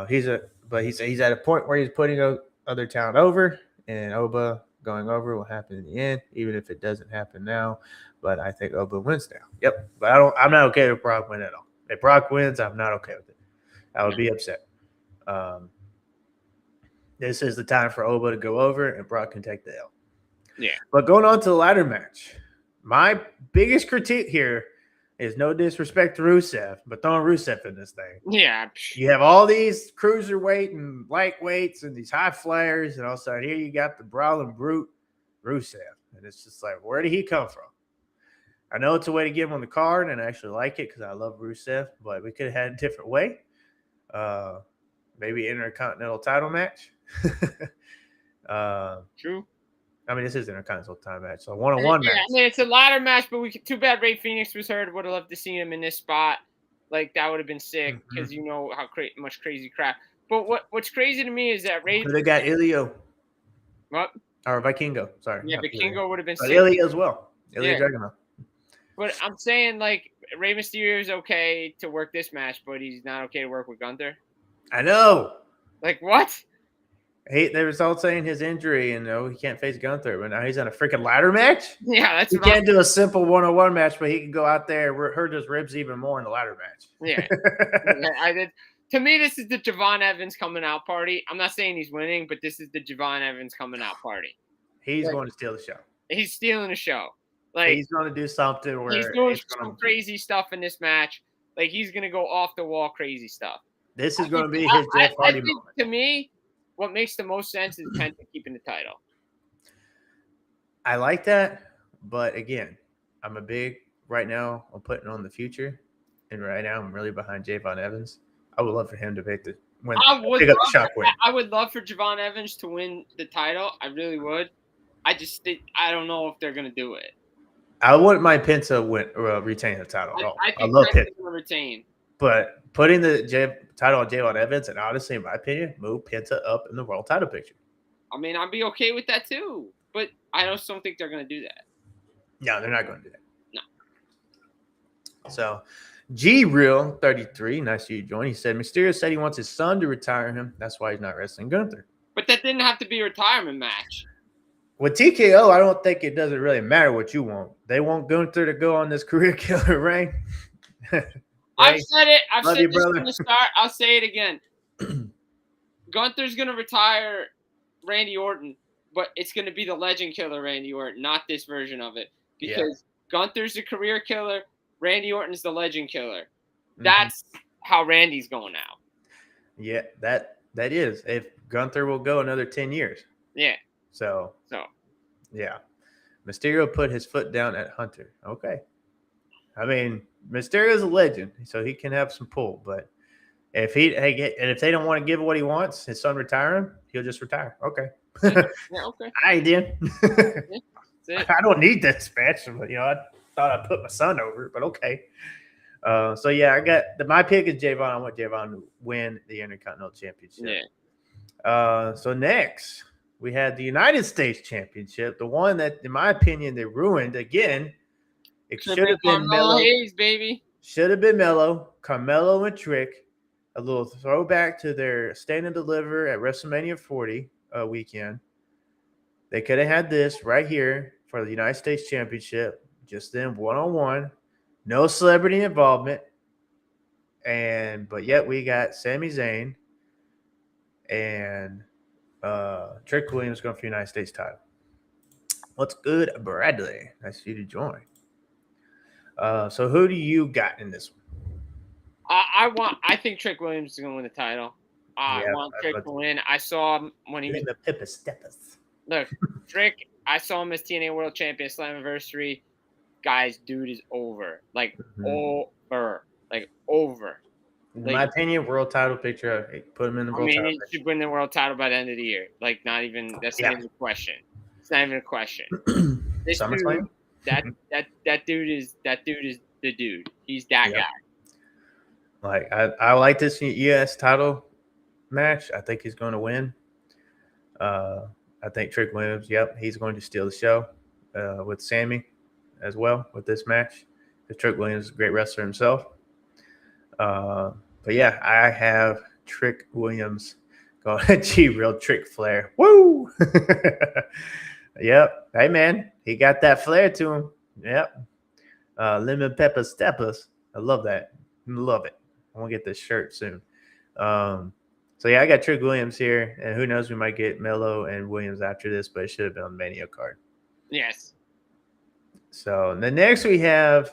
He's at a point where he's putting other talent over, and Oba going over will happen in the end, even if it doesn't happen now. But I think Oba wins now. Yep. But I'm not okay with Brock winning at all. If Brock wins, I'm not okay with it. I would be upset. This is the time for Oba to go over, and Brock can take the L. Yeah. But going on to the ladder match, my biggest critique here is no disrespect to Rusev, but throwing Rusev in this thing. Yeah. You have all these cruiserweight and lightweights and these high flyers, and all of a sudden here you got the brawling brute Rusev. And it's just like, where did he come from? I know it's a way to get him on the card, and I actually like it because I love Rusev, but we could have had a different way. Maybe Intercontinental title match. True. I mean, this is an Intercontinental title match, so one-on-one match. I mean, it's a ladder match, but too bad Ray Phoenix was hurt. Would have loved to see him in this spot. Like, that would have been sick because you know how much crazy crap. But what's crazy to me is that Ray. They got Ilio. What? Or Vikingo. Sorry. Yeah, Vikingo would have been sick. Ilya as well. Ilya Dragunov. But I'm saying, like, Rey Mysterio is okay to work this match, but he's not okay to work with Gunther. I know. Like, what? They was all saying his injury and he can't face Gunther, but now he's on a freaking ladder match. Yeah, that's. He can't do a simple one-on-one match, but he can go out there and hurt his ribs even more in the ladder match. Yeah, I did. To me, this is the Javon Evans coming out party. I'm not saying he's winning, but this is the Javon Evans coming out party. He's going to steal the show. He's stealing the show. Like, he's going to do something where he's doing some crazy stuff in this match. Like, he's going to go off the wall crazy stuff. This is going to be his Jeff Hardy moment. To me, what makes the most sense is Penta keeping the title. I like that, but again, I'm right now I'm putting on the future, and right now I'm really behind Javon Evans. I would love for him to pick up the shockwave. I would love for Javon Evans to win the title. I really would. I don't know if they're going to do it. I wouldn't mind Penta retaining the title at all. I love Penta. Retain. But putting the title on Javon Evans, and honestly, in my opinion, move Penta up in the world title picture. I mean, I'd be okay with that too. But I just don't think they're going to do that. No, they're not going to do that. No. So, G-Real 33, nice you join. He said, Mysterio said he wants his son to retire him. That's why he's not wrestling Gunther. But that didn't have to be a retirement match. With TKO, I don't think it doesn't really matter what you want. They want Gunther to go on this career killer reign. I've said it. I've said this from the start. I'll say it again. Gunther's going to retire Randy Orton, but it's going to be the legend killer Randy Orton, not this version of it. Because Gunther's the career killer. Randy Orton's the legend killer. Mm-hmm. That's how Randy's going now. Yeah, that is. If Gunther will go another 10 years. Yeah. So yeah. Mysterio put his foot down at Hunter. Okay. I mean, Mysterio's a legend, so he can have some pull. But if if they don't want to give what he wants, his son retire him, he'll just retire. Okay. Yeah, okay. I did. Yeah, I don't need this match. But, I thought I'd put my son over it, but okay. So yeah, I got my pick is Javon. I want Javon to win the Intercontinental Championship. Yeah. So next we had the United States Championship, the one that, in my opinion, they ruined again. It should have been Melo. Hayes, baby. Should have been Melo, Carmelo, and Trick. A little throwback to their Stand and Deliver at WrestleMania 40 weekend. They could have had this right here for the United States Championship, just them one-on-one, no celebrity involvement, but yet we got Sami Zayn and Trick Williams going for the United States title. What's good, Bradley? Nice for you to join. So who do you got in this one? I think Trick Williams is going to win the title. I want Trick to win. I saw him when he was the Pippa Steppers. Look, Trick. I saw him as TNA World Champion Slammiversary. Guys, dude is over. Over. In my opinion, world title picture. Put him in the world title. He should win the world title by the end of the year. Like, not even. That's not even a question. It's not even a question. This dude, that dude is the dude. He's that guy. Like I like this U.S. title match. I think he's going to win. I think Trick Williams, he's going to steal the show with Sammy as well with this match. Because Trick Williams is a great wrestler himself. But yeah, I have Trick Williams going G-Real Trick Flair. Woo! Yep. Hey, man, he got that flair to him. Yep. Lemon Pepper Steppers. I love that. Love it. I want to get this shirt soon. So yeah, I got Trick Williams here, and who knows, we might get Melo and Williams after this, but it should have been on the Mania card. Yes. So the next we have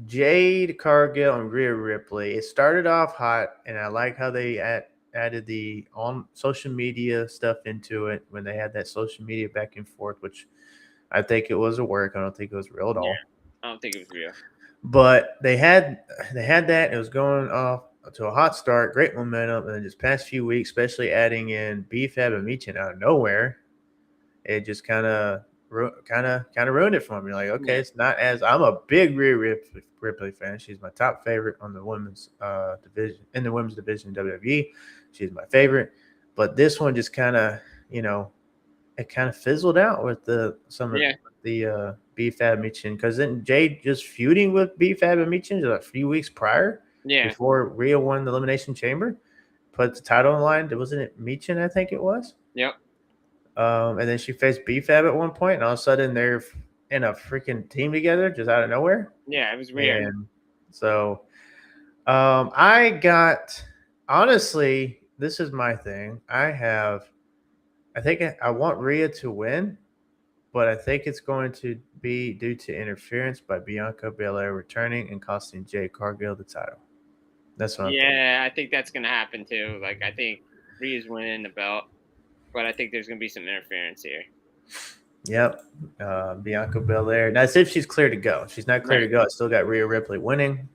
Jade Cargill and Rhea Ripley. It started off hot, and I like how they added the on social media stuff into it when they had that social media back and forth, which I think it was a work. I don't think it was real at all. I don't think it was real. But they had that. It was going off to a hot start, great momentum, and then just past few weeks, especially adding in B-Fab and Michin out of nowhere, it just kind of ruined it for me. Like, okay, it's not as I'm a big Rhea Ripley fan. She's my top favorite on the women's division in the women's division in WWE. She's my favorite, but this one just kind of, it kind of fizzled out with some of the B-Fab Michin, because then Jade just feuding with B-Fab and Michin just a few weeks prior. Yeah. Before Rhea won the Elimination Chamber, put the title on the line. Wasn't it Michin? I think it was. Yep. And then she faced B-Fab at one point, and all of a sudden they're in a freaking team together just out of nowhere. Yeah, it was weird. And so honestly, this is my thing. I think I want Rhea to win, but I think it's going to be due to interference by Bianca Belair returning and costing Jade Cargill the title. That's what I'm thinking. I think that's going to happen too. Like, I think Rhea's winning the belt, but I think there's going to be some interference here. Yep. Bianca Belair. That's if she's clear to go. If she's not clear to go, I still got Rhea Ripley winning,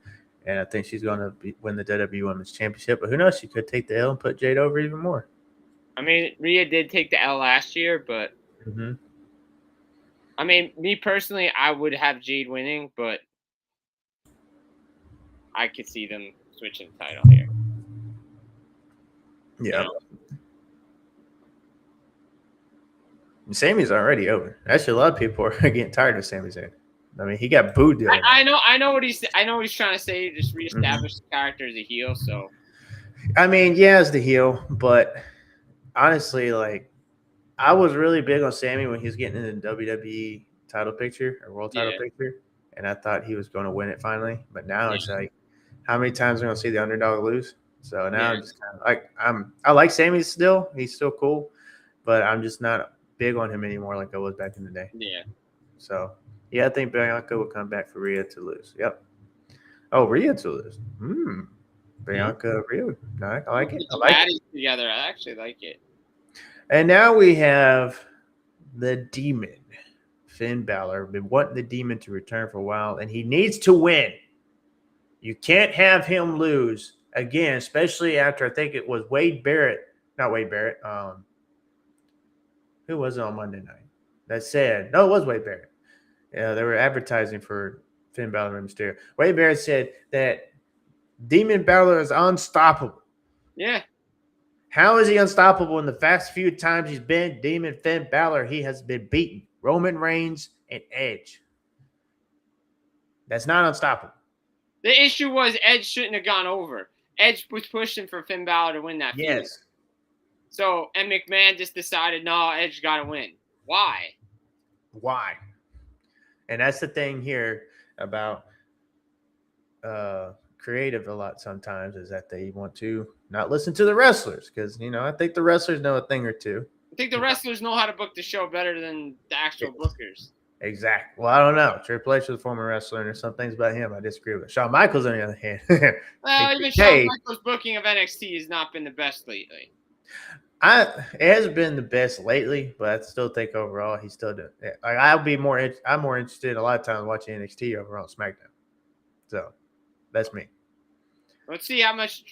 and I think she's going to win the WWE Women's Championship. But who knows? She could take the L and put Jade over even more. I mean, Rhea did take the L last year, but I mean, me personally, I would have Jade winning, but I could see them switching the title here. Yeah. Sammy's already over. Actually, a lot of people are getting tired of Sami Zayn. I mean, he got booed. I know what he's trying to say. Just reestablish the character as a heel. So, I mean, as the heel, but honestly, like, I was really big on Sammy when he was getting in the WWE title picture or world title picture, and I thought he was going to win it finally. But now it's like, how many times are we going to see the underdog lose? So now I'm just kind of like, I like Sammy still. He's still cool, but I'm just not big on him anymore like I was back in the day. Yeah. So Yeah, I think Bianca will come back for Rhea to lose. Yep. Oh, Rhea to lose. Bianca, Rhea. No, I like it. Get I the like it. baddies together. I actually like it. And now we have the Demon, Finn Balor. Been wanting the Demon to return for a while, and he needs to win. You can't have him lose again, especially after I think it was Wade Barrett. Not Wade Barrett. Who was it on Monday night? That said, no, it was Wade Barrett. Yeah, they were advertising for Finn Balor and Mysterio. Wade Barrett said that Demon Balor is unstoppable. Yeah. How is he unstoppable in the fast few times he's been Demon Finn Balor? He has been beaten. Roman Reigns and Edge. That's not unstoppable. The issue was Edge shouldn't have gone over. Edge was pushing for Finn Balor to win that feud. Yes. So, and McMahon just decided, no, Edge got to win. Why? And that's the thing here about creative a lot sometimes is that they want to not listen to the wrestlers because, I think the wrestlers know a thing or two. I think the wrestlers know how to book the show better than the actual bookers. Exactly. Well, I don't know. Triple H was a former wrestler, and there's some things about him I disagree with. Shawn Michaels, on the other hand. Well, even Shawn Michaels' booking of NXT has not been the best lately. It hasn't been the best lately, but I still think overall he's still doing it. I'm more interested a lot of times watching NXT over on SmackDown. So that's me. Let's see how much.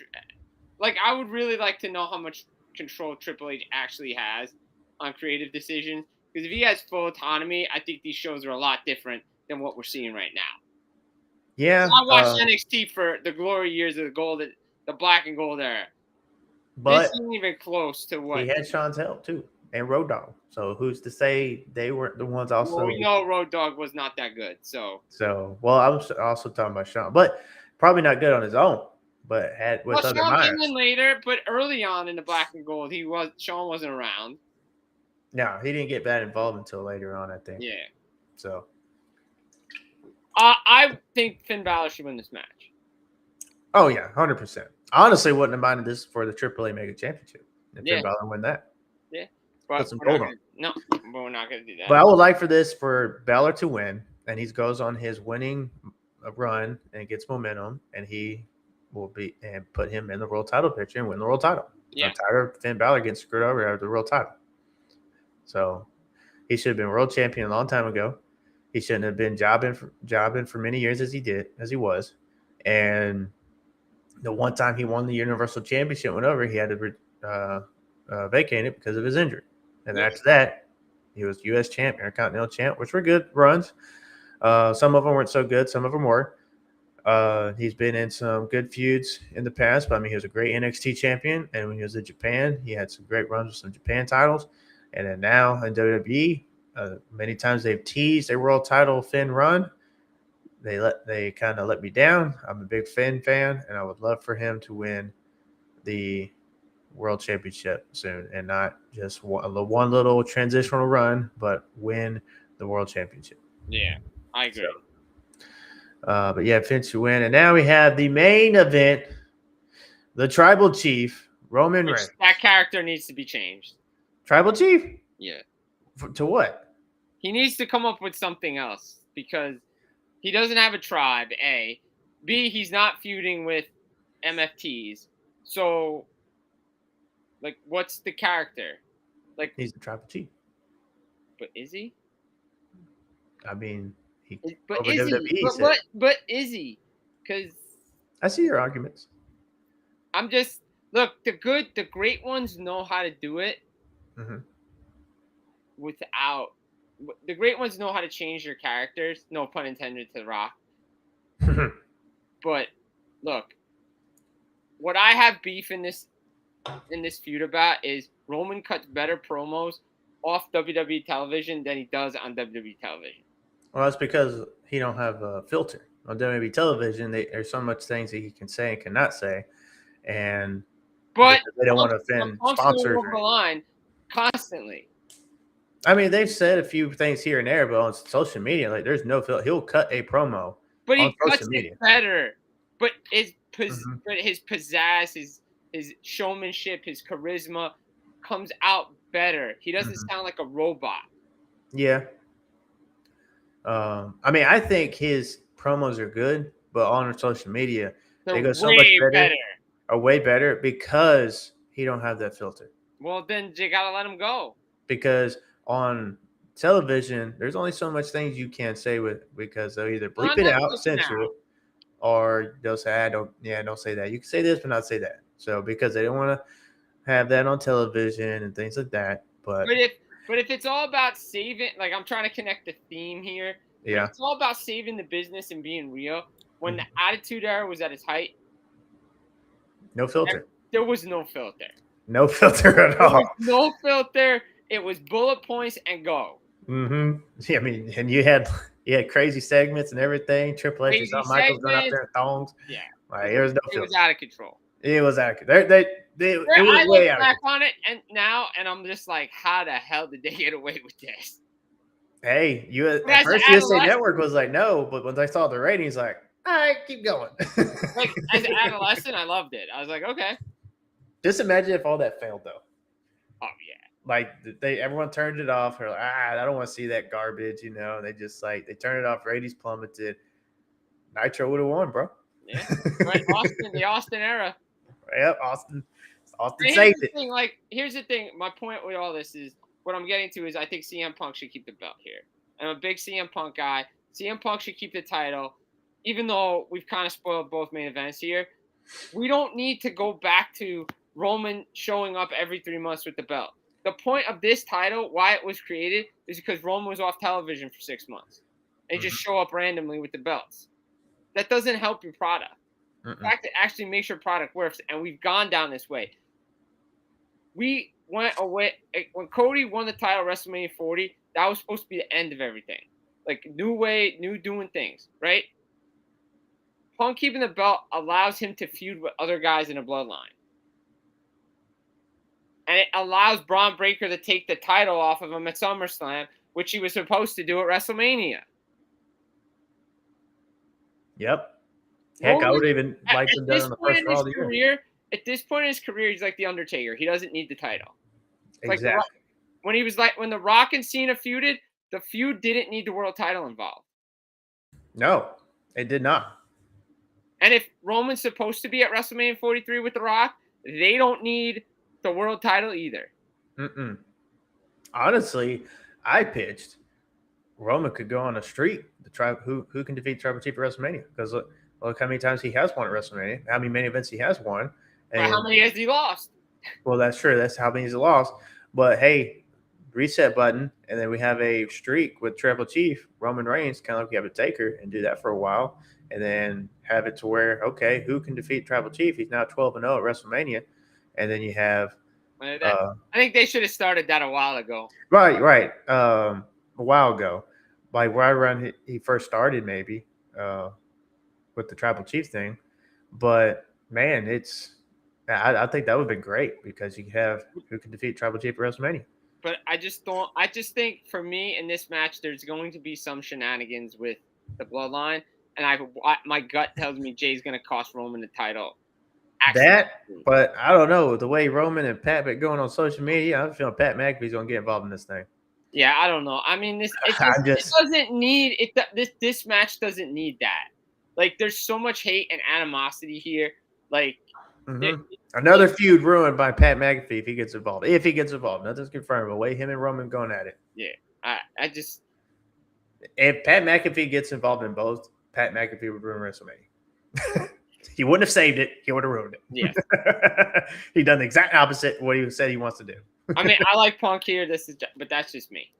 I would really like to know how much control Triple H actually has on creative decisions. Because if he has full autonomy, I think these shows are a lot different than what we're seeing right now. Yeah, I watched NXT for the glory years of the black and gold era. But this isn't even close to what he had Sean's help too, and Road Dogg. So who's to say they weren't the ones also? Well, we know Road Dogg was not that good. So well, I was also talking about Sean, but probably not good on his own. But had with other Sean minds. came in later, but early on in the black and gold, Sean wasn't around. No, he didn't get that involved until later on, I think. Yeah. So I think Finn Balor should win this match. Oh yeah, 100%. Honestly, wouldn't have minded this for the AAA Mega Championship if Finn Balor win that. Yeah, but put some gold on. But we're not going to do that. But I would like for this for Balor to win, and he goes on his winning run and gets momentum, and he will be and put him in the world title picture and win the world title. Yeah, I'm tired of Finn Balor getting screwed over out of the world title. So he should have been world champion a long time ago. He shouldn't have been jobbing for many years as he was, and the one time he won the Universal Championship went over, he had to vacate it because of his injury. And after that, he was U.S. champ, Intercontinental champ, which were good runs. Some of them weren't so good. Some of them were. He's been in some good feuds in the past, but I mean, he was a great NXT champion. And when he was in Japan, he had some great runs with some Japan titles. And then now in WWE, many times they've teased a world title Finn run. They kind of let me down. I'm a big Finn fan, and I would love for him to win the world championship soon, and not just one little transitional run, but win the world championship. Yeah, I agree. But yeah, Finn should win. And now we have the main event, the Tribal Chief, Roman Reigns. That character needs to be changed. Tribal Chief? Yeah. To what? He needs to come up with something else because he doesn't have a tribe, A. B, he's not feuding with MFTs. So, what's the character? He's the Tribal Chief. But is he? I mean, but is he? But is he? Because I see your arguments. I'm just the great ones know how to do it. Mm-hmm. The great ones know how to change their characters. No pun intended to The Rock. But look, what I have beef in this feud about is Roman cuts better promos off WWE television than he does on WWE television. Well, that's because he don't have a filter on WWE television. There's so much things that he can say and cannot say, but they don't want to offend sponsors. Over the line constantly. I mean, they've said a few things here and there, but on social media, there's no filter. He'll cut a promo, but he cuts it better. But his pizzazz, his showmanship, his charisma comes out better. He doesn't sound like a robot. Yeah. I mean, I think his promos are good, but on social media, they They're go so much way better, better. or way better, because he don't have that filter. Well, then you gotta let him go. Because on television, there's only so much things you can't say because they'll either bleep On it out, Netflix censor now. it, or they'll say, don't say that. You can say this, but not say that. So because they don't want to have that on television and things like that. But But if it's all about saving, like I'm trying to connect the theme here. But if yeah, it's all about saving the business and being real, when the Attitude Era was at its height, no filter, there was no filter. no filter at There all. was no filter. It was bullet points and go. Yeah, I mean, and you had crazy segments and everything. Triple H and Crazy Shawn Michaels going out segments. there in thongs. Yeah. Like, there was no It was filter. out of control. It was accurate. It was I way look out. back on it and now, and I'm just like, how the hell did they get away with this? Hey, But at as an first USA adolescent, Network was like, no, but when they saw the ratings, like, all right, keep going. like as an adolescent, I loved it. I was like, okay. Just imagine if all that failed, though. Oh yeah. Like everyone turned it off. They're like, I don't want to see that garbage. They just they turned it off. Ratings plummeted. Nitro would have won, bro. Yeah. Right. The Austin era. Yep, Austin And saved it. Here's the thing. My point with all this is what I'm getting to is I think CM Punk should keep the belt here. I'm a big CM Punk guy. CM Punk should keep the title, even though we've kind of spoiled both main events here. We don't need to go back to Roman showing up every 3 months with the belt. The point of this title, why it was created, is because Roman was off television for 6 months and just show up randomly with the belts. That doesn't help your product. In fact, it actually makes your product worse, and we've gone down this way. We went away when Cody won the title at WrestleMania 40. That was supposed to be the end of everything, like new way, new doing things, right? Punk keeping the belt allows him to feud with other guys in a bloodline, and it allows Braun Breaker to take the title off of him at SummerSlam, which he was supposed to do at WrestleMania. Yep. Heck, I would even like to do it on the first Raw of the year. At this point in his career, he's like the Undertaker. He doesn't need the title. Exactly. Like when The Rock and Cena feuded, the feud didn't need the world title involved. No, it did not. And if Roman's supposed to be at WrestleMania 43 with The Rock, they don't need the world title either. Honestly, I pitched Roman could go on a streak to try who can defeat Tribal Chief at WrestleMania, because look how many times he has won at WrestleMania, how many main events he has won. And how many has he lost? Well, that's true. That's how many he's lost. But hey, reset button, and then we have a streak with Tribal Chief, Roman Reigns, kind of like we have a Taker, and do that for a while, and then have it to where, okay, who can defeat Tribal Chief? He's now 12-0 at WrestleMania, and then you have. I think they should have started that a while ago. Right. A while ago, like right around he first started, maybe with the Tribal Chief thing. But man, I think that would have been great, because you have who can defeat Tribal Chief at WrestleMania. But I just think for me in this match, there's going to be some shenanigans with the bloodline, and my gut tells me Jay's going to cost Roman the title. But I don't know, the way Roman and Pat been going on social media, I'm feeling Pat McAfee's going to get involved in this thing. Yeah, I don't know. I mean, it doesn't need it. This match doesn't need that. Like, there's so much hate and animosity here. Like, another feud ruined by Pat McAfee if he gets involved. If he gets involved, nothing's confirmed. But way him and Roman going at it. Yeah, if Pat McAfee gets involved in both, Pat McAfee would ruin WrestleMania. He wouldn't have saved it. He would have ruined it. Yeah. He done the exact opposite of what he said he wants to do. I mean, I like Punk here. But that's just me.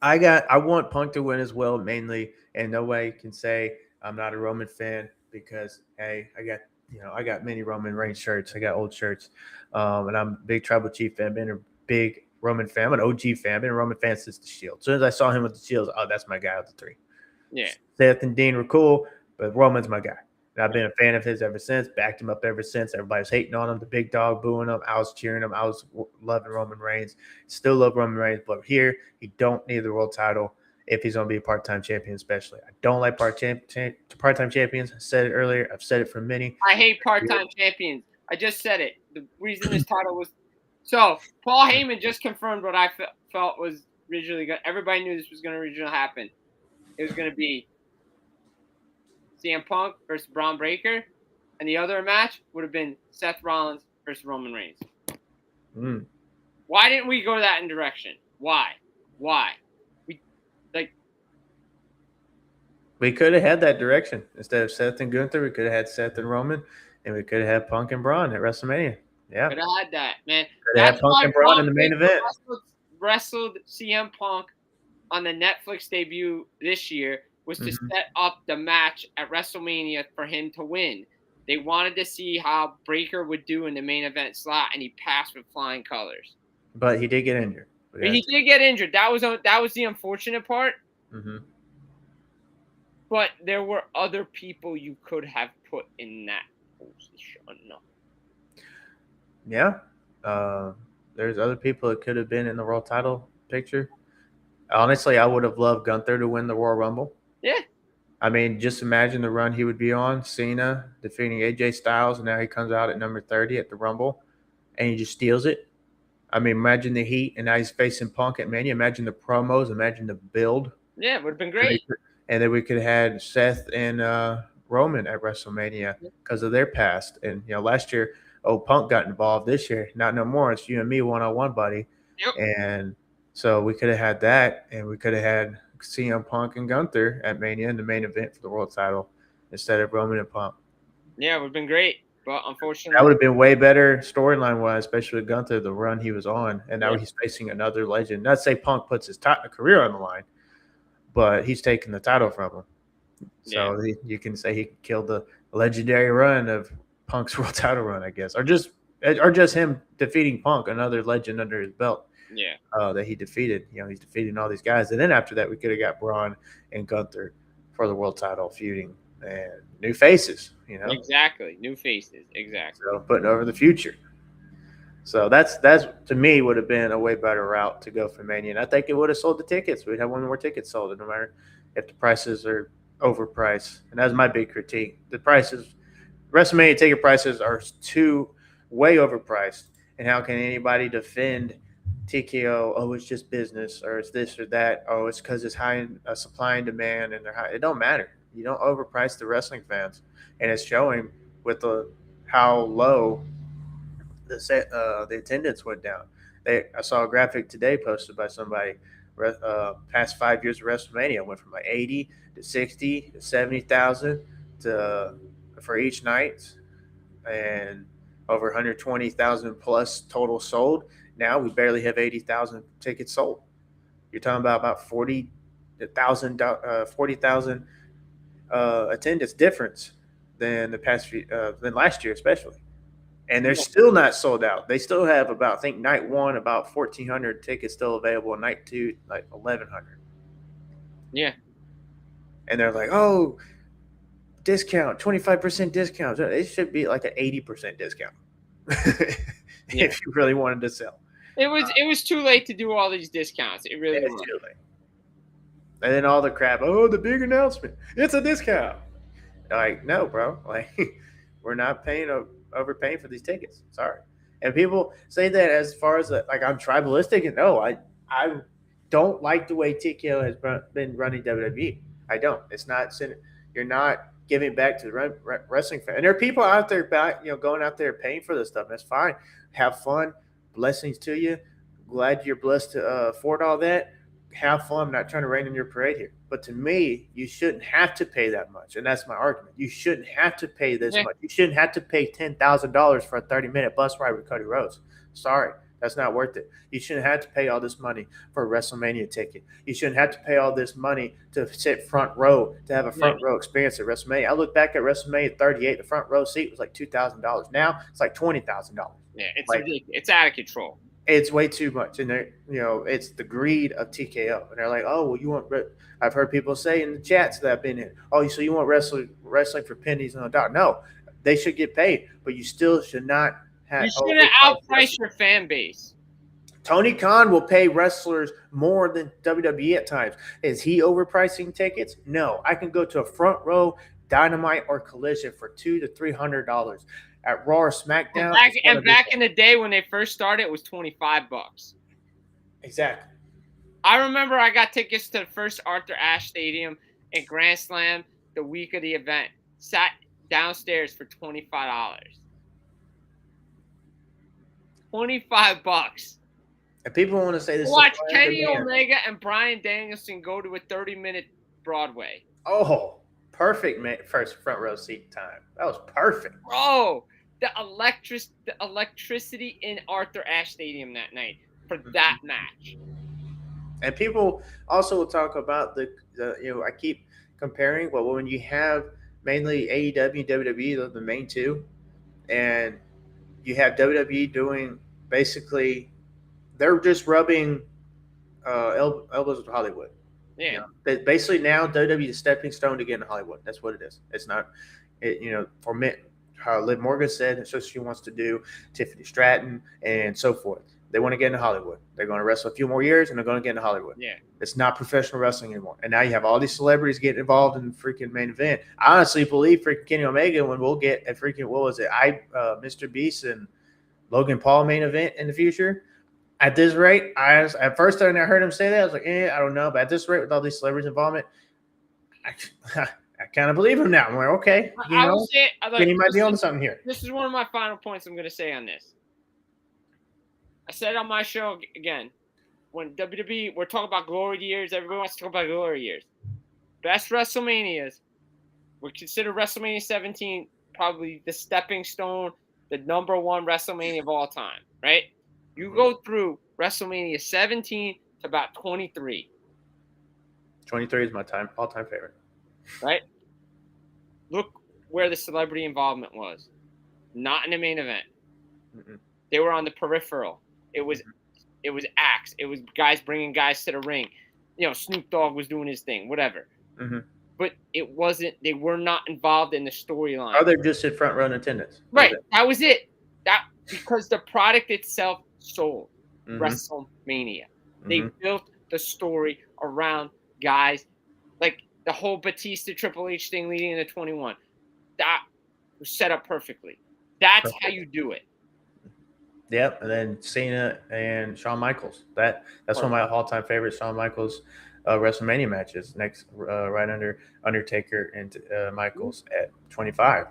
I want Punk to win as well, mainly, and no way can say I'm not a Roman fan, because hey, I got many Roman Reigns shirts. I got old shirts, and I'm a big Tribal Chief fan. Been a big Roman fan. I'm an OG fan. Been a Roman fan since the Shield. As soon as I saw him with the Shields, that's my guy of the three. Yeah. Seth and Dean were cool, but Roman's my guy. And I've been a fan of his ever since, backed him up ever since. Everybody was hating on him, the big dog booing him. I was cheering him. I was loving Roman Reigns. Still love Roman Reigns, but here, he don't need the world title if he's going to be a part-time champion, especially. I don't like part-time champions. I said it earlier. I've said it for many. I hate part-time champions. I just said it. The reason this title was – so, Paul Heyman just confirmed what I felt was originally good. Everybody knew this was going to originally happen. it was going to be CM Punk versus Braun Breaker, and the other match would have been Seth Rollins versus Roman Reigns. Mm. Why didn't we go that in direction? Why? We could have had that direction. Instead of Seth and Gunther, we could have had Seth and Roman, and we could have had Punk and Braun at WrestleMania. Yeah. Could have had that, man. Could have had Punk and Braun in the main event. Wrestled CM Punk on the Netflix debut this year was to set up the match at WrestleMania for him to win. They wanted to see how Breaker would do in the main event slot, and he passed with flying colors. But he did get injured. He did get injured. That was the unfortunate part. Mm-hmm. But there were other people you could have put in that position. Yeah. There's other people that could have been in the world title picture. Honestly, I would have loved Gunther to win the Royal Rumble. Yeah. I mean, just imagine the run he would be on. Cena defeating AJ Styles, and now he comes out at number 30 at the Rumble, and he just steals it. I mean, imagine the heat, and now he's facing Punk at Mania. Imagine the promos. Imagine the build. Yeah, it would have been great. And then we could have had Seth and Roman at WrestleMania because of their past. And, last year, Punk got involved. This year, not no more. It's you and me one-on-one, buddy. Yep. And so we could have had that, and we could have had CM Punk and Gunther at Mania in the main event for the world title instead of Roman and Punk. Yeah, it would have been great. But unfortunately, that would have been way better storyline-wise, especially with Gunther, the run he was on. And now he's facing another legend. Not to say Punk puts his career on the line, but he's taking the title from him. So you can say he killed the legendary run of Punk's world title run, I guess. Or just him defeating Punk, another legend under his belt. Yeah. That he defeated. He's defeating all these guys. And then after that, we could have got Braun and Gunther for the world title feuding and new faces, Exactly. New faces. Exactly. So putting over the future. So that's to me would have been a way better route to go for Mania. And I think it would have sold the tickets. We'd have one more tickets sold, no matter if the prices are overpriced. And that's my big critique. The prices, WrestleMania ticket prices are way overpriced. And how can anybody defend TKO? Oh, it's just business, or it's this or that. Oh, it's because it's high in supply and demand, and they're high. It don't matter. You don't overprice the wrestling fans, and it's showing with how low the attendance went down. I saw a graphic today posted by somebody. Past 5 years of WrestleMania went from like 80 to 60 to 70,000 for each night, and over 120,000 plus total sold. Now we barely have 80,000 tickets sold. You're talking about 40,000 attendance difference than the past than last year, especially. And they're still not sold out. They still have about, I think, night one, about 1,400 tickets still available. Night two, like 1,100. Yeah. And they're like, oh, discount, 25% discount. It should be like an 80% discount if you really wanted to sell. It was too late to do all these discounts. It really was too late. And then all the crap, oh, the big announcement, it's a discount. Like, no, bro. Like, we're not overpaying for these tickets. Sorry. And people say that as far as like I'm tribalistic, and no, I don't like the way TKO has been running WWE. I don't. It's not. You're not giving back to the wrestling fan. And there are people out there going out there paying for this stuff. That's fine. Have fun. Blessings to you. Glad you're blessed to afford all that. Have fun. I'm not trying to rain on your parade here. But to me, you shouldn't have to pay that much. And that's my argument. You shouldn't have to pay this much. You shouldn't have to pay $10,000 for a 30-minute bus ride with Cody Rhodes. Sorry. That's not worth it. You shouldn't have to pay all this money for a WrestleMania ticket. You shouldn't have to pay all this money to sit front row, to have a front row experience at WrestleMania. I look back at WrestleMania 38, the front row seat was like $2,000. Now it's like $20,000. Yeah, it's out of control. It's way too much. And it's the greed of TKO. And they're like, oh, well, I've heard people say in the chats that I've been in, oh, so you want wrestling for pennies on a dollar. No, they should get paid, but you still should not have. You shouldn't outprice your fan base. Tony Khan will pay wrestlers more than WWE at times. Is he overpricing tickets? No. I can go to a front row Dynamite or Collision for $200 to $300. At Raw or SmackDown. And back in the day when they first started, it was $25. Exactly. I remember I got tickets to the first Arthur Ashe Stadium and Grand Slam the week of the event. Sat downstairs for $25. $25. And people want to say this. Watch supply and Kenny demand. Omega and Bryan Danielson go to a 30-minute Broadway. Oh, perfect first front row seat time. That was perfect. Bro, the electricity in Arthur Ashe Stadium that night for that match. And people also will talk about the I keep comparing, but when you have mainly AEW and WWE, those are the main two, and you have WWE doing basically, they're just rubbing elbows with Hollywood. Yeah. You know, basically now WWE is a stepping stone to get into Hollywood. That's what it is. It's not, for me, how Liv Morgan said, that's what she wants to do, Tiffany Stratton, and so forth. They want to get into Hollywood. They're going to wrestle a few more years, and they're going to get into Hollywood. Yeah. It's not professional wrestling anymore. And now you have all these celebrities getting involved in the freaking main event. I honestly believe freaking Kenny Omega, when we'll get a freaking, Mr. Beast and Logan Paul main event in the future. At this rate, at first when I heard him say that, I was like, I don't know. But at this rate, with all these celebrities' involvement, I kind of believe him now. I'm like, okay, Kenny might be on something here. This is one of my final points I'm going to say on this. I said on my show again, when WWE, we're talking about glory years, everybody wants to talk about glory years. Best WrestleManias, we consider WrestleMania 17 probably the stepping stone, the number one WrestleMania of all time, right? You go through WrestleMania 17 to about 23. 23 is my all-time favorite. Right? Look where the celebrity involvement was. Not in the main event. Mm-mm. They were on the peripheral. It was acts. It was guys bringing guys to the ring. Snoop Dogg was doing his thing, whatever. Mm-hmm. But it wasn't. They were not involved in the storyline. Oh, they're just in front row in attendance. Right. That was it. Because the product itself sold. Mm-hmm. WrestleMania. They built the story around guys like the whole Batista Triple H thing leading into 21. That was set up perfectly. That's how you do it. Yep, and then Cena and Shawn Michaels. That's one of my all-time favorite Shawn Michaels WrestleMania matches. Next, right under Undertaker and Michaels at 25.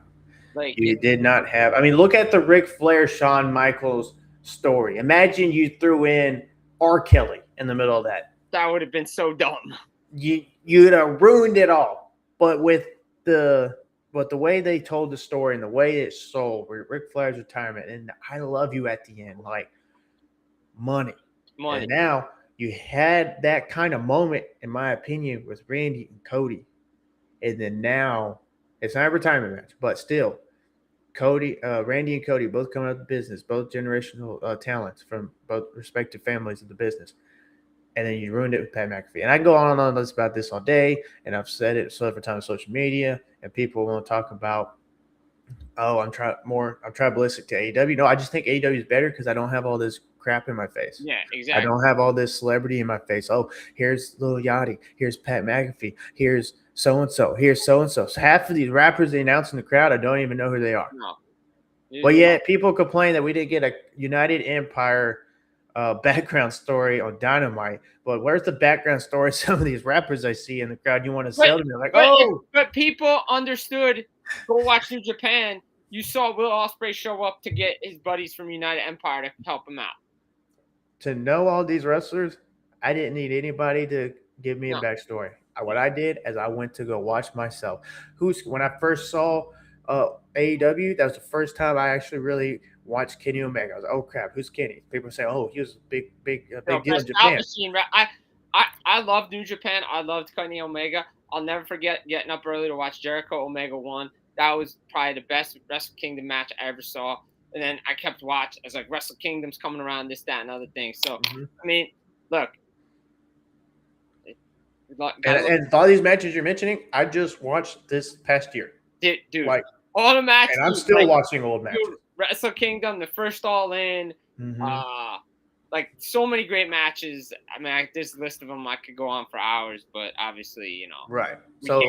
You did not have. I mean, look at the Ric Flair Shawn Michaels story. Imagine you threw in R. Kelly in the middle of that. That would have been so dumb. You'd have ruined it all. But with the way they told the story and the way it sold, Ric Flair's retirement and I love you at the end, like money. And now you had that kind of moment, in my opinion, with Randy and Cody. And then now it's not a retirement match, but still, Randy and Cody both coming out of the business, both generational talents from both respective families of the business. And then you ruined it with Pat McAfee. And I can go on and on about this all day, and I've said it several times on social media, and people want to talk about, I'm tribalistic to AEW. No, I just think AEW is better because I don't have all this crap in my face. Yeah, exactly. I don't have all this celebrity in my face. Oh, here's Lil Yachty. Here's Pat McAfee. Here's so-and-so. Here's so-and-so. So half of these rappers they announce in the crowd, I don't even know who they are. No. But yet people complain that we didn't get a United Empire background Story on Dynamite. But where's the background story? Some of these rappers I see in the crowd, you want to sell them. They're like, But people understood. Go watch New Japan. You saw Will Ospreay show up to get his buddies from United Empire to help him out. To know all these wrestlers, I didn't need anybody to give me a backstory. What I did is I went to go watch myself. When I first saw AEW, that was the first time I actually really watched Kenny Omega. I was like, oh crap, who's Kenny? People say, oh, he was a big deal in Japan. Machine. I loved New Japan. I loved Kenny Omega. I'll never forget getting up early to watch Jericho Omega 1. That was probably the best Wrestle Kingdom match I ever saw. And then I kept watching. I was like, Wrestle Kingdom's coming around, this, that, and other things. So, I mean, look. And all these matches you're mentioning, I just watched this past year. Dude, all the matches. And I'm still watching old matches. Dude, Wrestle Kingdom, the first All In, so many great matches. I mean, this list of them, I could go on for hours, but obviously, Right. So,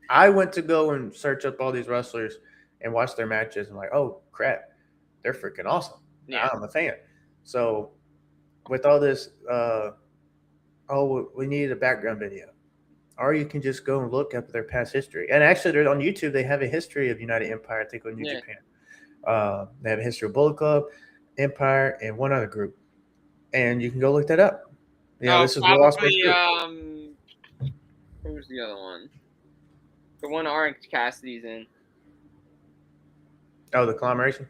I went to go and search up all these wrestlers and watch their matches. And oh, crap, they're freaking awesome. Yeah. I'm a fan. So, with all this, we needed a background video. or you can just go and look up their past history. And actually, they're on YouTube. They have a history of United Empire, I think, on New Japan. They have a history of Bullet Club, Empire, and one other group. And you can go look that up. This is Will probably who's the other one? The one Orange Cassidy's in. Oh, the Conglomeration?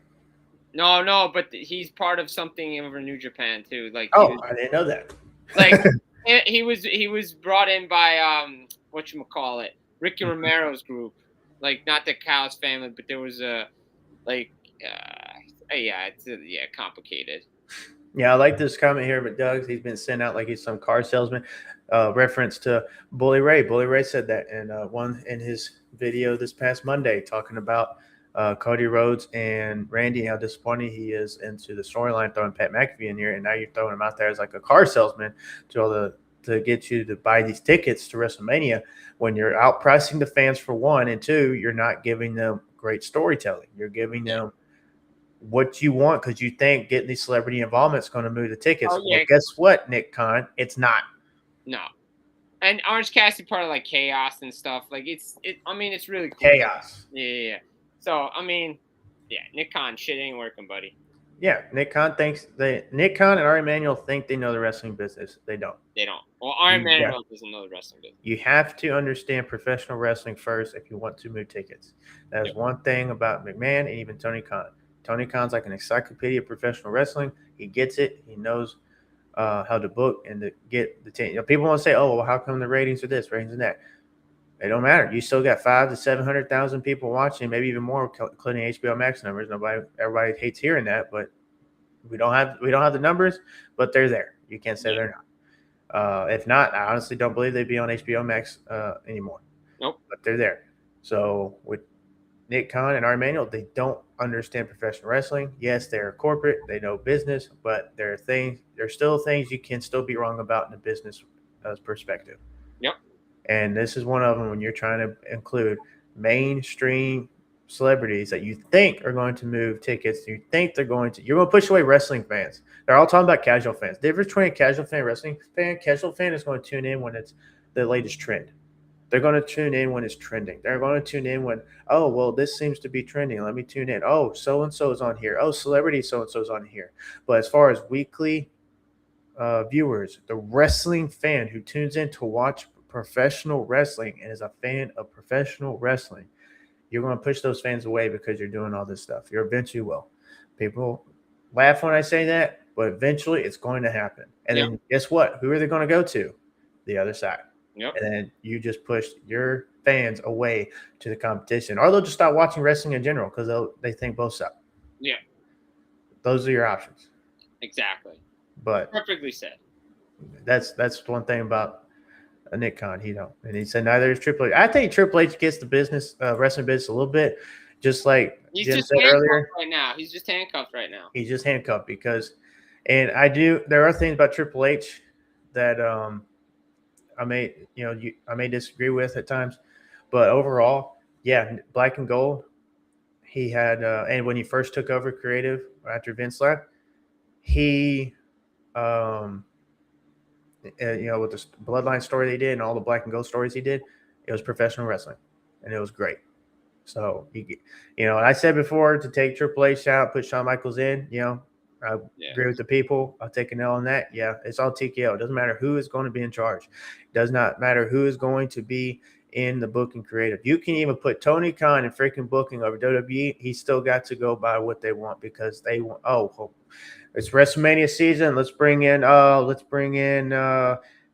No, but he's part of something over New Japan too. Like, I didn't know that. Like, he was brought in by whatchamacallit, Ricky Romero's group. Like, not the Callis family, but there was it's complicated. Yeah, I like this comment here, but Doug's, he's been sent out like he's some car salesman. Reference to Bully Ray. Bully Ray said that in his video this past Monday, talking about Cody Rhodes and Randy, how disappointed he is into the storyline, throwing Pat McAfee in here, and now you're throwing him out there as like a car salesman to get you to buy these tickets to WrestleMania when you're outpricing the fans for one, and two, you're not giving them great storytelling. You're giving them what you want because you think getting these celebrity involvement is going to move the tickets. Oh, yeah. Well, guess what, Nick Khan? It's not. No. And Orange Cassidy part of like Chaos and stuff. Like it's really cool. Chaos. Yeah. So Nick Khan, shit ain't working, buddy. Yeah, Nick Khan and Ari Emanuel think they know the wrestling business. They don't. Well, Ari Emanuel doesn't know the wrestling business. You have to understand professional wrestling first if you want to move tickets. That is one thing about McMahon and even Tony Khan. Tony Khan's like an encyclopedia of professional wrestling. He gets it. He knows how to book and to get the team. People want to say, "Oh, well, how come the ratings are this, ratings and that?" It don't matter. You still got 500,000 to 700,000 people watching, maybe even more, including HBO Max numbers. Everybody hates hearing that, but we don't have the numbers, but they're there. You can't say they're not. If not, I honestly don't believe they'd be on HBO Max anymore. Nope. But they're there. So with Nick Khan and Ari Emanuel, they don't understand professional wrestling. Yes, they're corporate, they know business, but there's still things you can still be wrong about in the business perspective. Yep. And this is one of them when you're trying to include mainstream celebrities that you think are going to move tickets. You're going to push away wrestling fans. They're all talking about casual fans. The difference between a casual fan, wrestling fan, casual fan is going to tune in when it's the latest trend. They're going to tune in when it's trending. They're going to tune in when, oh, well, this seems to be trending. Let me tune in. Oh, so-and-so is on here. Oh, celebrity so-and-so is on here. But as far as weekly viewers, the wrestling fan who tunes in to watch professional wrestling and is a fan of professional wrestling, you're going to push those fans away because you're doing all this stuff. You eventually will. People laugh when I say that, but eventually it's going to happen. And then guess what? Who are they going to go to? The other side. Yep. And then you just push your fans away to the competition, or they'll just stop watching wrestling in general because they think both suck. Yeah. Those are your options. Exactly. But perfectly said. That's one thing about Nick Khan. He don't, and he said neither is Triple H. I think Triple H gets the business, wrestling business a little bit, just like Jim said earlier. Right now, he's just handcuffed right now. He's just handcuffed because, and there are things about Triple H that I may disagree with at times, but overall, Black and Gold. He had, and when he first took over creative after Vince left, he, with the Bloodline story they did and all the Black and Gold stories he did, it was professional wrestling, and it was great. So and I said before to take Triple H out, put Shawn Michaels in. I agree with the people. I'll take an L on that. Yeah, it's all TKO. It doesn't matter who is going to be in charge. It does not matter who is going to be in the booking creative. You can even put Tony Khan in freaking booking over WWE. He's still got to go by what they want because they want. Oh, it's WrestleMania season. Let's bring in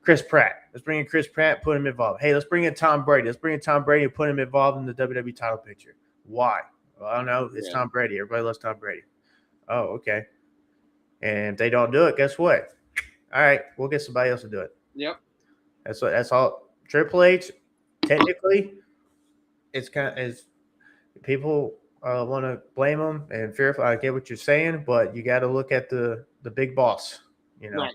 Chris Pratt. Let's bring in Chris Pratt. Put him involved. Hey, let's bring in Tom Brady. Let's bring in Tom Brady and put him involved in the WWE title picture. Why? Well, I don't know. It's Tom Brady. Everybody loves Tom Brady. Oh, okay. And if they don't do it, guess what? All right, we'll get somebody else to do it. Yep. That's all. Triple H, technically, it's kind of people want to blame him and fearful. I get what you're saying, but you got to look at the big boss, Right.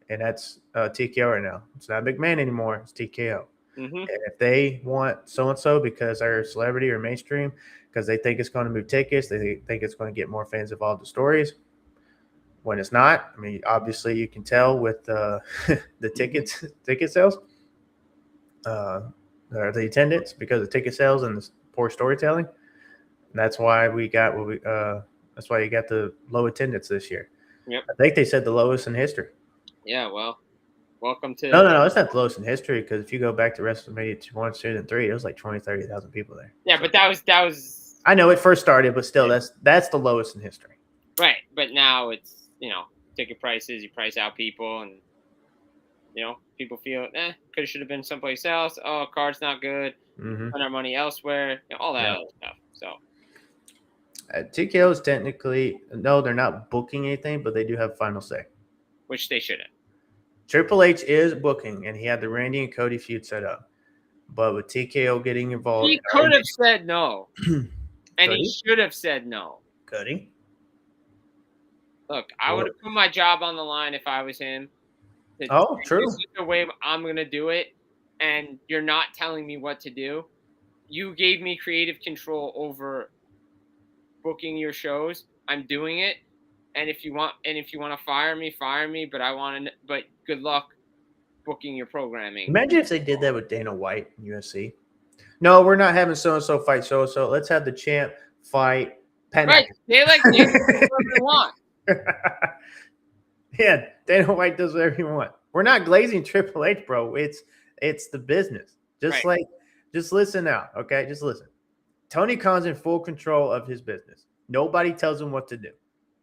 And that's TKO right now. It's not McMahon anymore. It's TKO. Mm-hmm. And if they want so-and-so because they're a celebrity or mainstream, because they think it's going to move tickets, they think it's going to get more fans involved in stories. When it's not, I mean, obviously you can tell with the ticket sales. or the attendance because of ticket sales and the poor storytelling. That's why we got what we. That's why you got the low attendance this year. Yep. I think they said the lowest in history. Yeah. Well, welcome to. No. It's not the lowest in history because if you go back to WrestleMania 1, 2, and 3, it was like 20,000-30,000 people there. Yeah, but that was. I know it first started, but still, that's the lowest in history. Right, but now it's ticket prices. You price out people, and people feel should have been someplace else. Oh, card's not good. Mm-hmm. Spend our money elsewhere. All that other stuff. So. TKO is technically they're not booking anything, but they do have final say, Which they shouldn't. Triple H is booking, and he had the Randy and Cody feud set up, but with TKO getting involved, He could have said no, and he he? should have said no. Could he? Look, I would have put my job on the line if I was him. True. This is the way I'm gonna do it, and you're not telling me what to do. You gave me creative control over booking your shows. I'm doing it, and if you want to fire me, but good luck booking your programming. Imagine if they did that with Dana White in UFC. No, we're not having so and so fight so and so. Let's have the champ fight Pat Right? They do whatever they want. Yeah, Dana White does whatever he wants. We're not glazing Triple H, bro. It's the business. Just listen out, okay? Just listen. Tony Khan's in full control of his business. Nobody tells him what to do.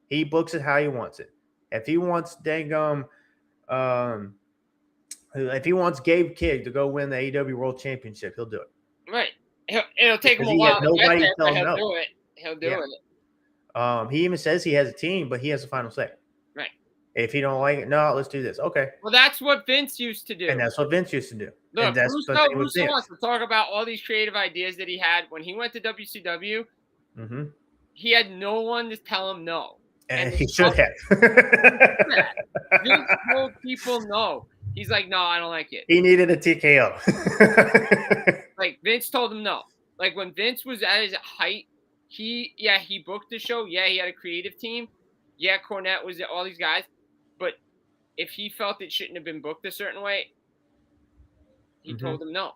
He books it how he wants it. If he wants if he wants Gabe Kidd to go win the AEW World Championship, he'll do it. Right. It'll take him a while. Nobody tells him he'll no. do it. He'll do it. He even says he has a team, but he has the final say. Right. If he don't like it, no, let's do this. Okay. Well, that's what Vince used to do. And that's what Vince used to do. Look, and that's Russo wants to talk about all these creative ideas that he had when he went to WCW. Mm-hmm. He had no one to tell him no. And he should have. Vince told people no. He's like, no, I don't like it. He needed a TKO. Like, Vince told him no. Like, when Vince was at his height, he booked the show. Yeah, he had a creative team. Yeah, Cornette was all these guys. But if he felt it shouldn't have been booked a certain way, he told him no.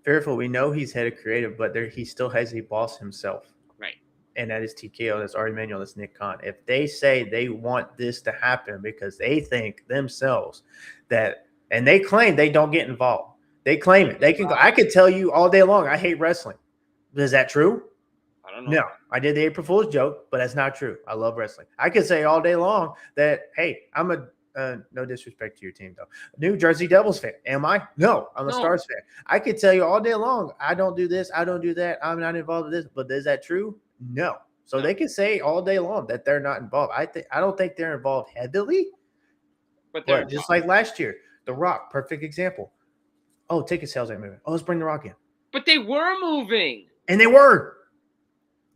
Fearful, we know he's head of creative, but he still has a boss himself. Right. And that is TKO, that's Ari Emanuel, that's Nick Khan. If they say they want this to happen because they think themselves that, and they claim they don't get involved. They claim it. They can go. I could tell you all day long, I hate wrestling. Is that true? I don't know. No, I did the April Fool's joke, but that's not true. I love wrestling. I could say all day long that, hey, I'm no disrespect to your team, though, New Jersey Devils fan. Am I? No, I'm a Stars fan. I could tell you all day long, I don't do this, I don't do that, I'm not involved with this, but is that true? No. So they can say all day long that they're not involved. I don't think they're involved heavily, but just like last year, The Rock, perfect example. Oh, ticket sales ain't moving. Oh, let's bring The Rock in. But they were moving. And they were.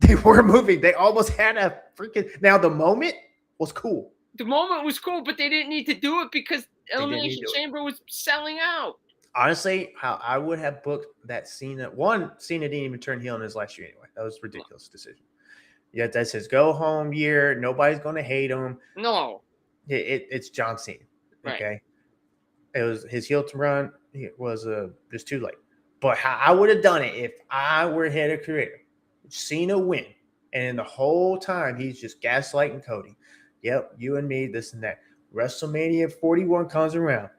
They were moving. They almost had a freaking. Now, the moment was cool. The moment was cool, but they didn't need to do it because Elimination Chamber was selling out. Honestly, how I would have booked that Cena. Cena didn't even turn heel in his last year anyway. That was a ridiculous decision. Yeah, that's his go-home year. Nobody's going to hate him. No. It's John Cena. Okay. Right. It was his heel to run. It was just too late. But how I would have done it if I were head of creative. Cena win. And the whole time, he's just gaslighting Cody. Yep, you and me, this and that. WrestleMania 41 comes around.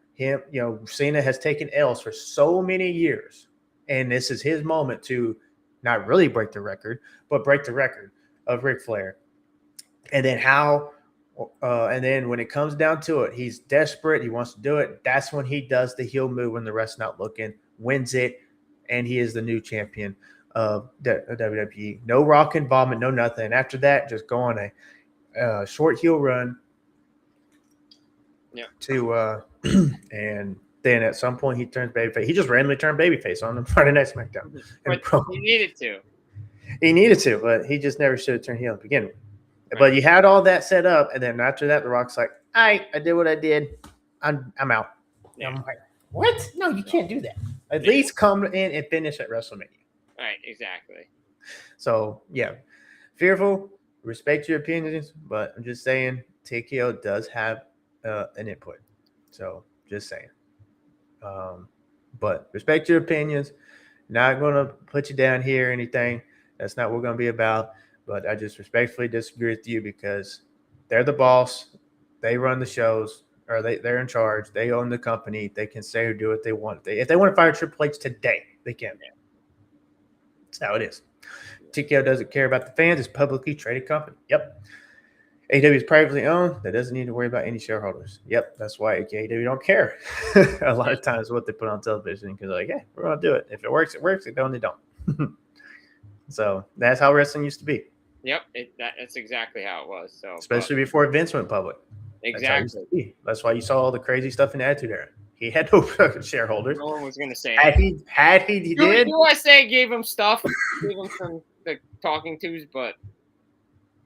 Cena has taken L's for so many years. And this is his moment to not really break the record, but break the record of Ric Flair. And then and then when it comes down to it, he's desperate. He wants to do it. That's when he does the heel move when the rest not looking, wins it, and he is the new champion of WWE. No Rock involvement, no nothing. After that, just go on a short heel run. Yeah. And then at some point he turns babyface. He just randomly turned babyface on the Friday Night SmackDown. But he needed to. He needed to, but he just never should have turned heel to begin with. Right. But you had all that set up, and then after that, The Rock's like, I did what I did. I'm out. Yeah. I'm like, what? No, you can't do that. At least come in and finish at WrestleMania. Right, exactly. So, yeah. Fearful, respect your opinions, but I'm just saying TKO does have an input. So, just saying. But respect your opinions. Not going to put you down here or anything. That's not what we're going to be about. But I just respectfully disagree with you because they're the boss. They run the shows, or they're in charge. They own the company. They can say or do what they want. If they want to fire Triple H today, they can. That's how it is. TKO doesn't care about the fans. It's a publicly traded company. Yep. AEW is privately owned. That doesn't need to worry about any shareholders. Yep. That's why AEW don't care. A lot of times what they put on television because they're like, hey, we're going to do it. If it works, it works. If it don't, they don't. So that's how wrestling used to be. Yep. That's exactly how it was. So especially before Vince went public. Exactly. That's why you saw all the crazy stuff in the Attitude Era. He had no shareholders. No one was going to say Had he did. USA gave him stuff, gave him some talking tos, but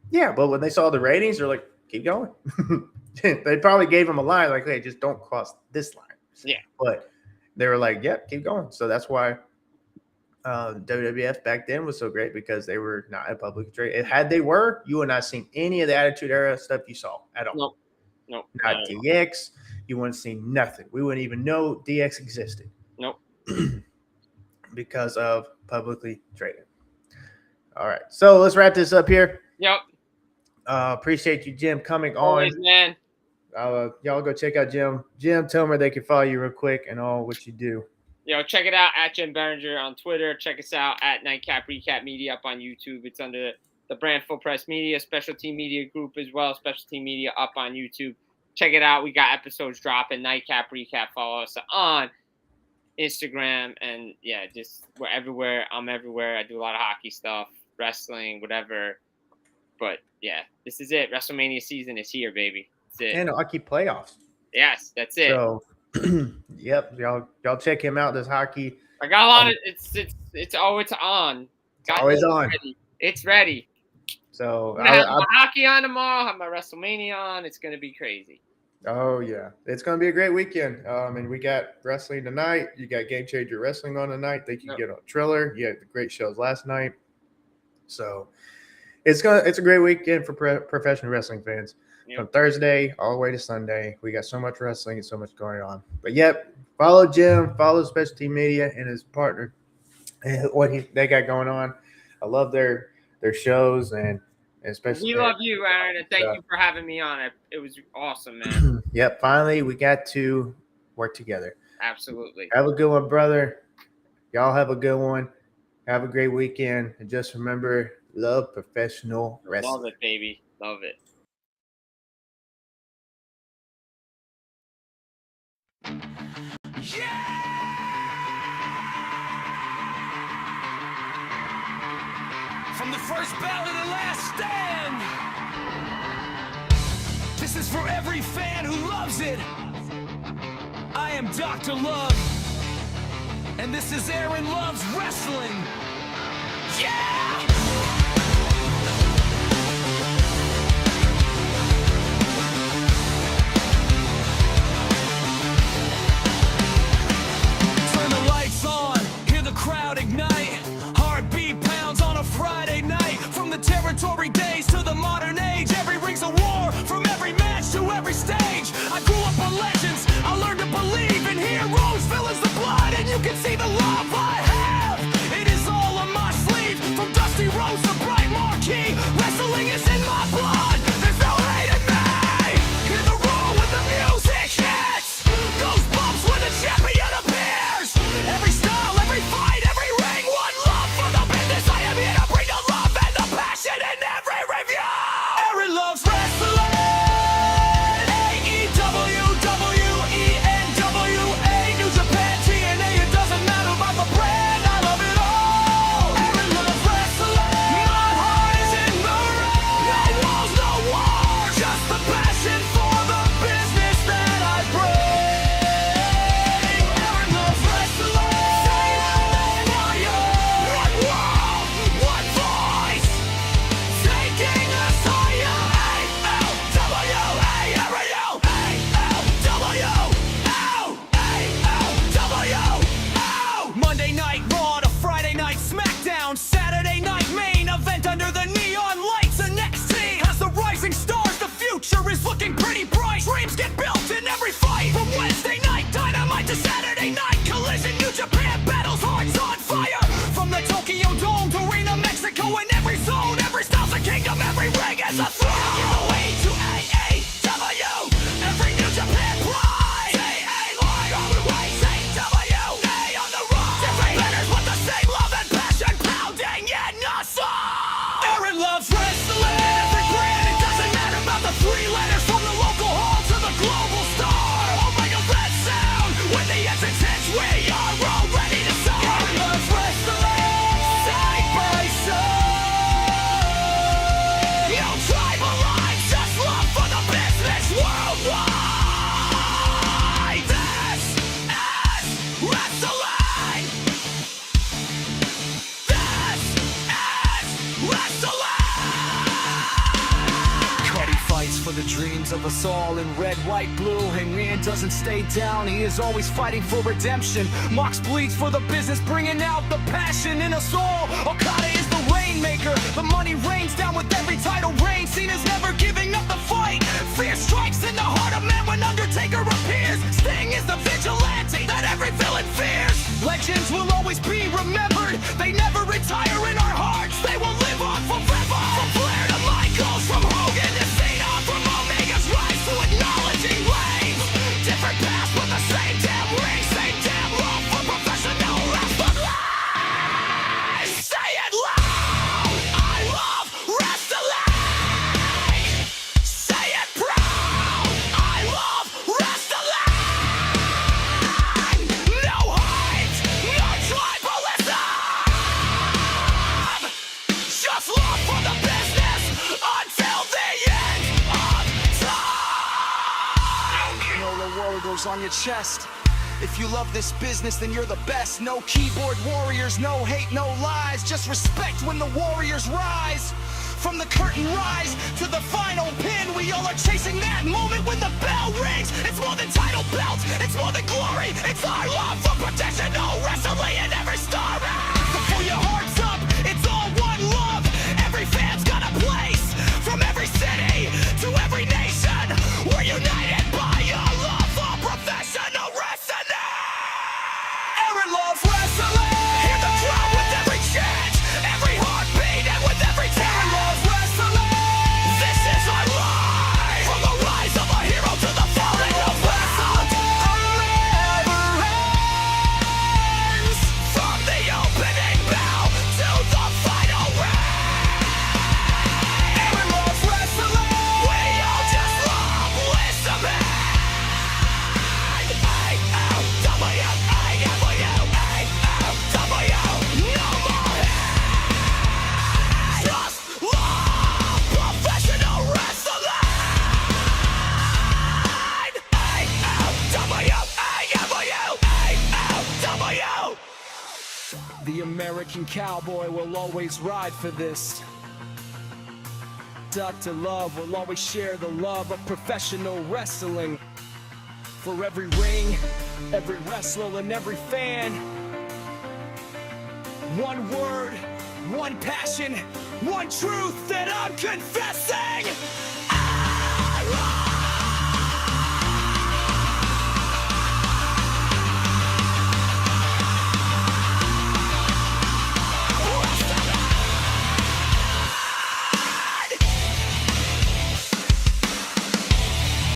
yeah, but when they saw the ratings, they're like, keep going. They probably gave him a line like, hey, just don't cross this line. Yeah. But they were like, yep, keep going. So that's why WWF back then was so great because they were not a public trade. Had they were, you would not seen any of the Attitude Era stuff you saw at all. Nope. Not DX. You wouldn't see nothing. We wouldn't even know DX existed. Nope. Because of publicly traded. All right. So let's wrap this up here. Yep. Appreciate you, Jim, coming Always, on. man. Y'all go check out Jim. Jim, tell them where they can follow you real quick and all what you do. Check it out at Jim Behringer on Twitter. Check us out at Nightcap Recap Media up on YouTube. It's under the brand Full Press Media, Specialty Media Group as well. Specialty Media up on YouTube. Check it out. We got episodes dropping. Nightcap Recap. Follow us on Instagram. And, just we're everywhere. I'm everywhere. I do a lot of hockey stuff, wrestling, whatever. But, this is it. WrestleMania season is here, baby. That's it. And hockey playoffs. Yes, that's it. So, yep, y'all check him out. This hockey. I got a lot of it's on. It's It's always on. ready. It's ready. So I have my hockey on tomorrow. I have my WrestleMania on. It's gonna be crazy. Oh yeah, it's gonna be a great weekend. And we got wrestling tonight. You got Game Changer Wrestling on tonight. They can get on Triller. You had the great shows last night. So it's a great weekend for professional wrestling fans. From Thursday all the way to Sunday. We got so much wrestling and so much going on. But follow Jim, follow Specialty Media and his partner and what they got going on. I love their shows and especially. We love you, Aaron, and thank you for having me on. It was awesome, man. Yep, finally we got to work together. Absolutely. Have a good one, brother. Y'all have a good one. Have a great weekend. And just remember, love professional wrestling. Love it, baby. Love it. From the first bell to the last stand, this is for every fan who loves it. I am Dr. Love, and this is Aaron Loves Wrestling. Yeah! Turn the lights on, hear the crowd ignite. Heartbeat pounds on a Friday night. From the territory days to the modern age, every ring's a war, from every match to every stage. I grew up on legends, I learned to believe in heroes, villains, the blood, and you can see the love I have. It is all on my sleeve, from Dusty Rhodes to Brian. Saturday night collision, New Japan battles, hearts on fire. From the Tokyo Dome to Reno, Mexico, in every zone, every style's a kingdom, every ring is a throne. Give away to AAW, every New Japan pride. AA line on the way, say W, A on the rise. Different banners with the same love and passion, pounding in the soul. Aaron loves wrestling. Every brand, it doesn't matter about the three letters, from the local hall to the global star. Oh my God, that sound. When the essence hits, we are all ready to start. Aaron loves wrestling. Side by side. No tribal lines, just love for the business worldwide. This is wrestling. This is wrestling. Cuddy fights for the dreams of us all in red, white, blue. Hangman doesn't stay down, he is always fighting for redemption. Mox bleeds for the business, bringing out the passion in us all. Okada is the rainmaker, the money rains down with every title reign. Cena's never giving up the fight. Fear strikes in the heart of man when Undertaker appears. Sting is the vigilante that every villain fears. Legends will always be remembered, they never retire in our hearts. They will live on forever. From Flair to Michaels, from Hogan to Cena, from Omega's rise to acknowledging Reigns. Different paths but the same damn ring, same damn love for professional wrestling. Say it loud, I love wrestling. Say it proud, I love wrestling. No hate, no tribalism. Just love for the business until the end of time. You know the war goes on your chest. If you love this business, then you're the best. No keyboard warriors, no hate, no lies. Just respect when the warriors rise. From the curtain rise to the final pin, we all are chasing that moment when the bell rings. It's more than title belts, it's more than glory. It's our love for professional wrestling in every story. So pull your hearts up, it's all one love. Every fan's got a place. From every city to every nation, we're united by a love for professional wrestling. Aaron loves wrestling. Hear the crowd with every chant, every heartbeat, and with every tear. Aaron loves wrestling. This is our life. From the rise of a hero to the falling of wrestling. Never ends. From the opening bell to the final ring. Aaron loves wrestling. We all just love listening. A-O-W-A-W-A-O-W. No more hate. Just love professional wrestling. A-O-W-A-W-A-O-W. The American cowboy will always ride for this. Dr. Love will always share the love of professional wrestling. For every ring, every wrestler, and every fan. One word, one passion, one truth that I'm confessing.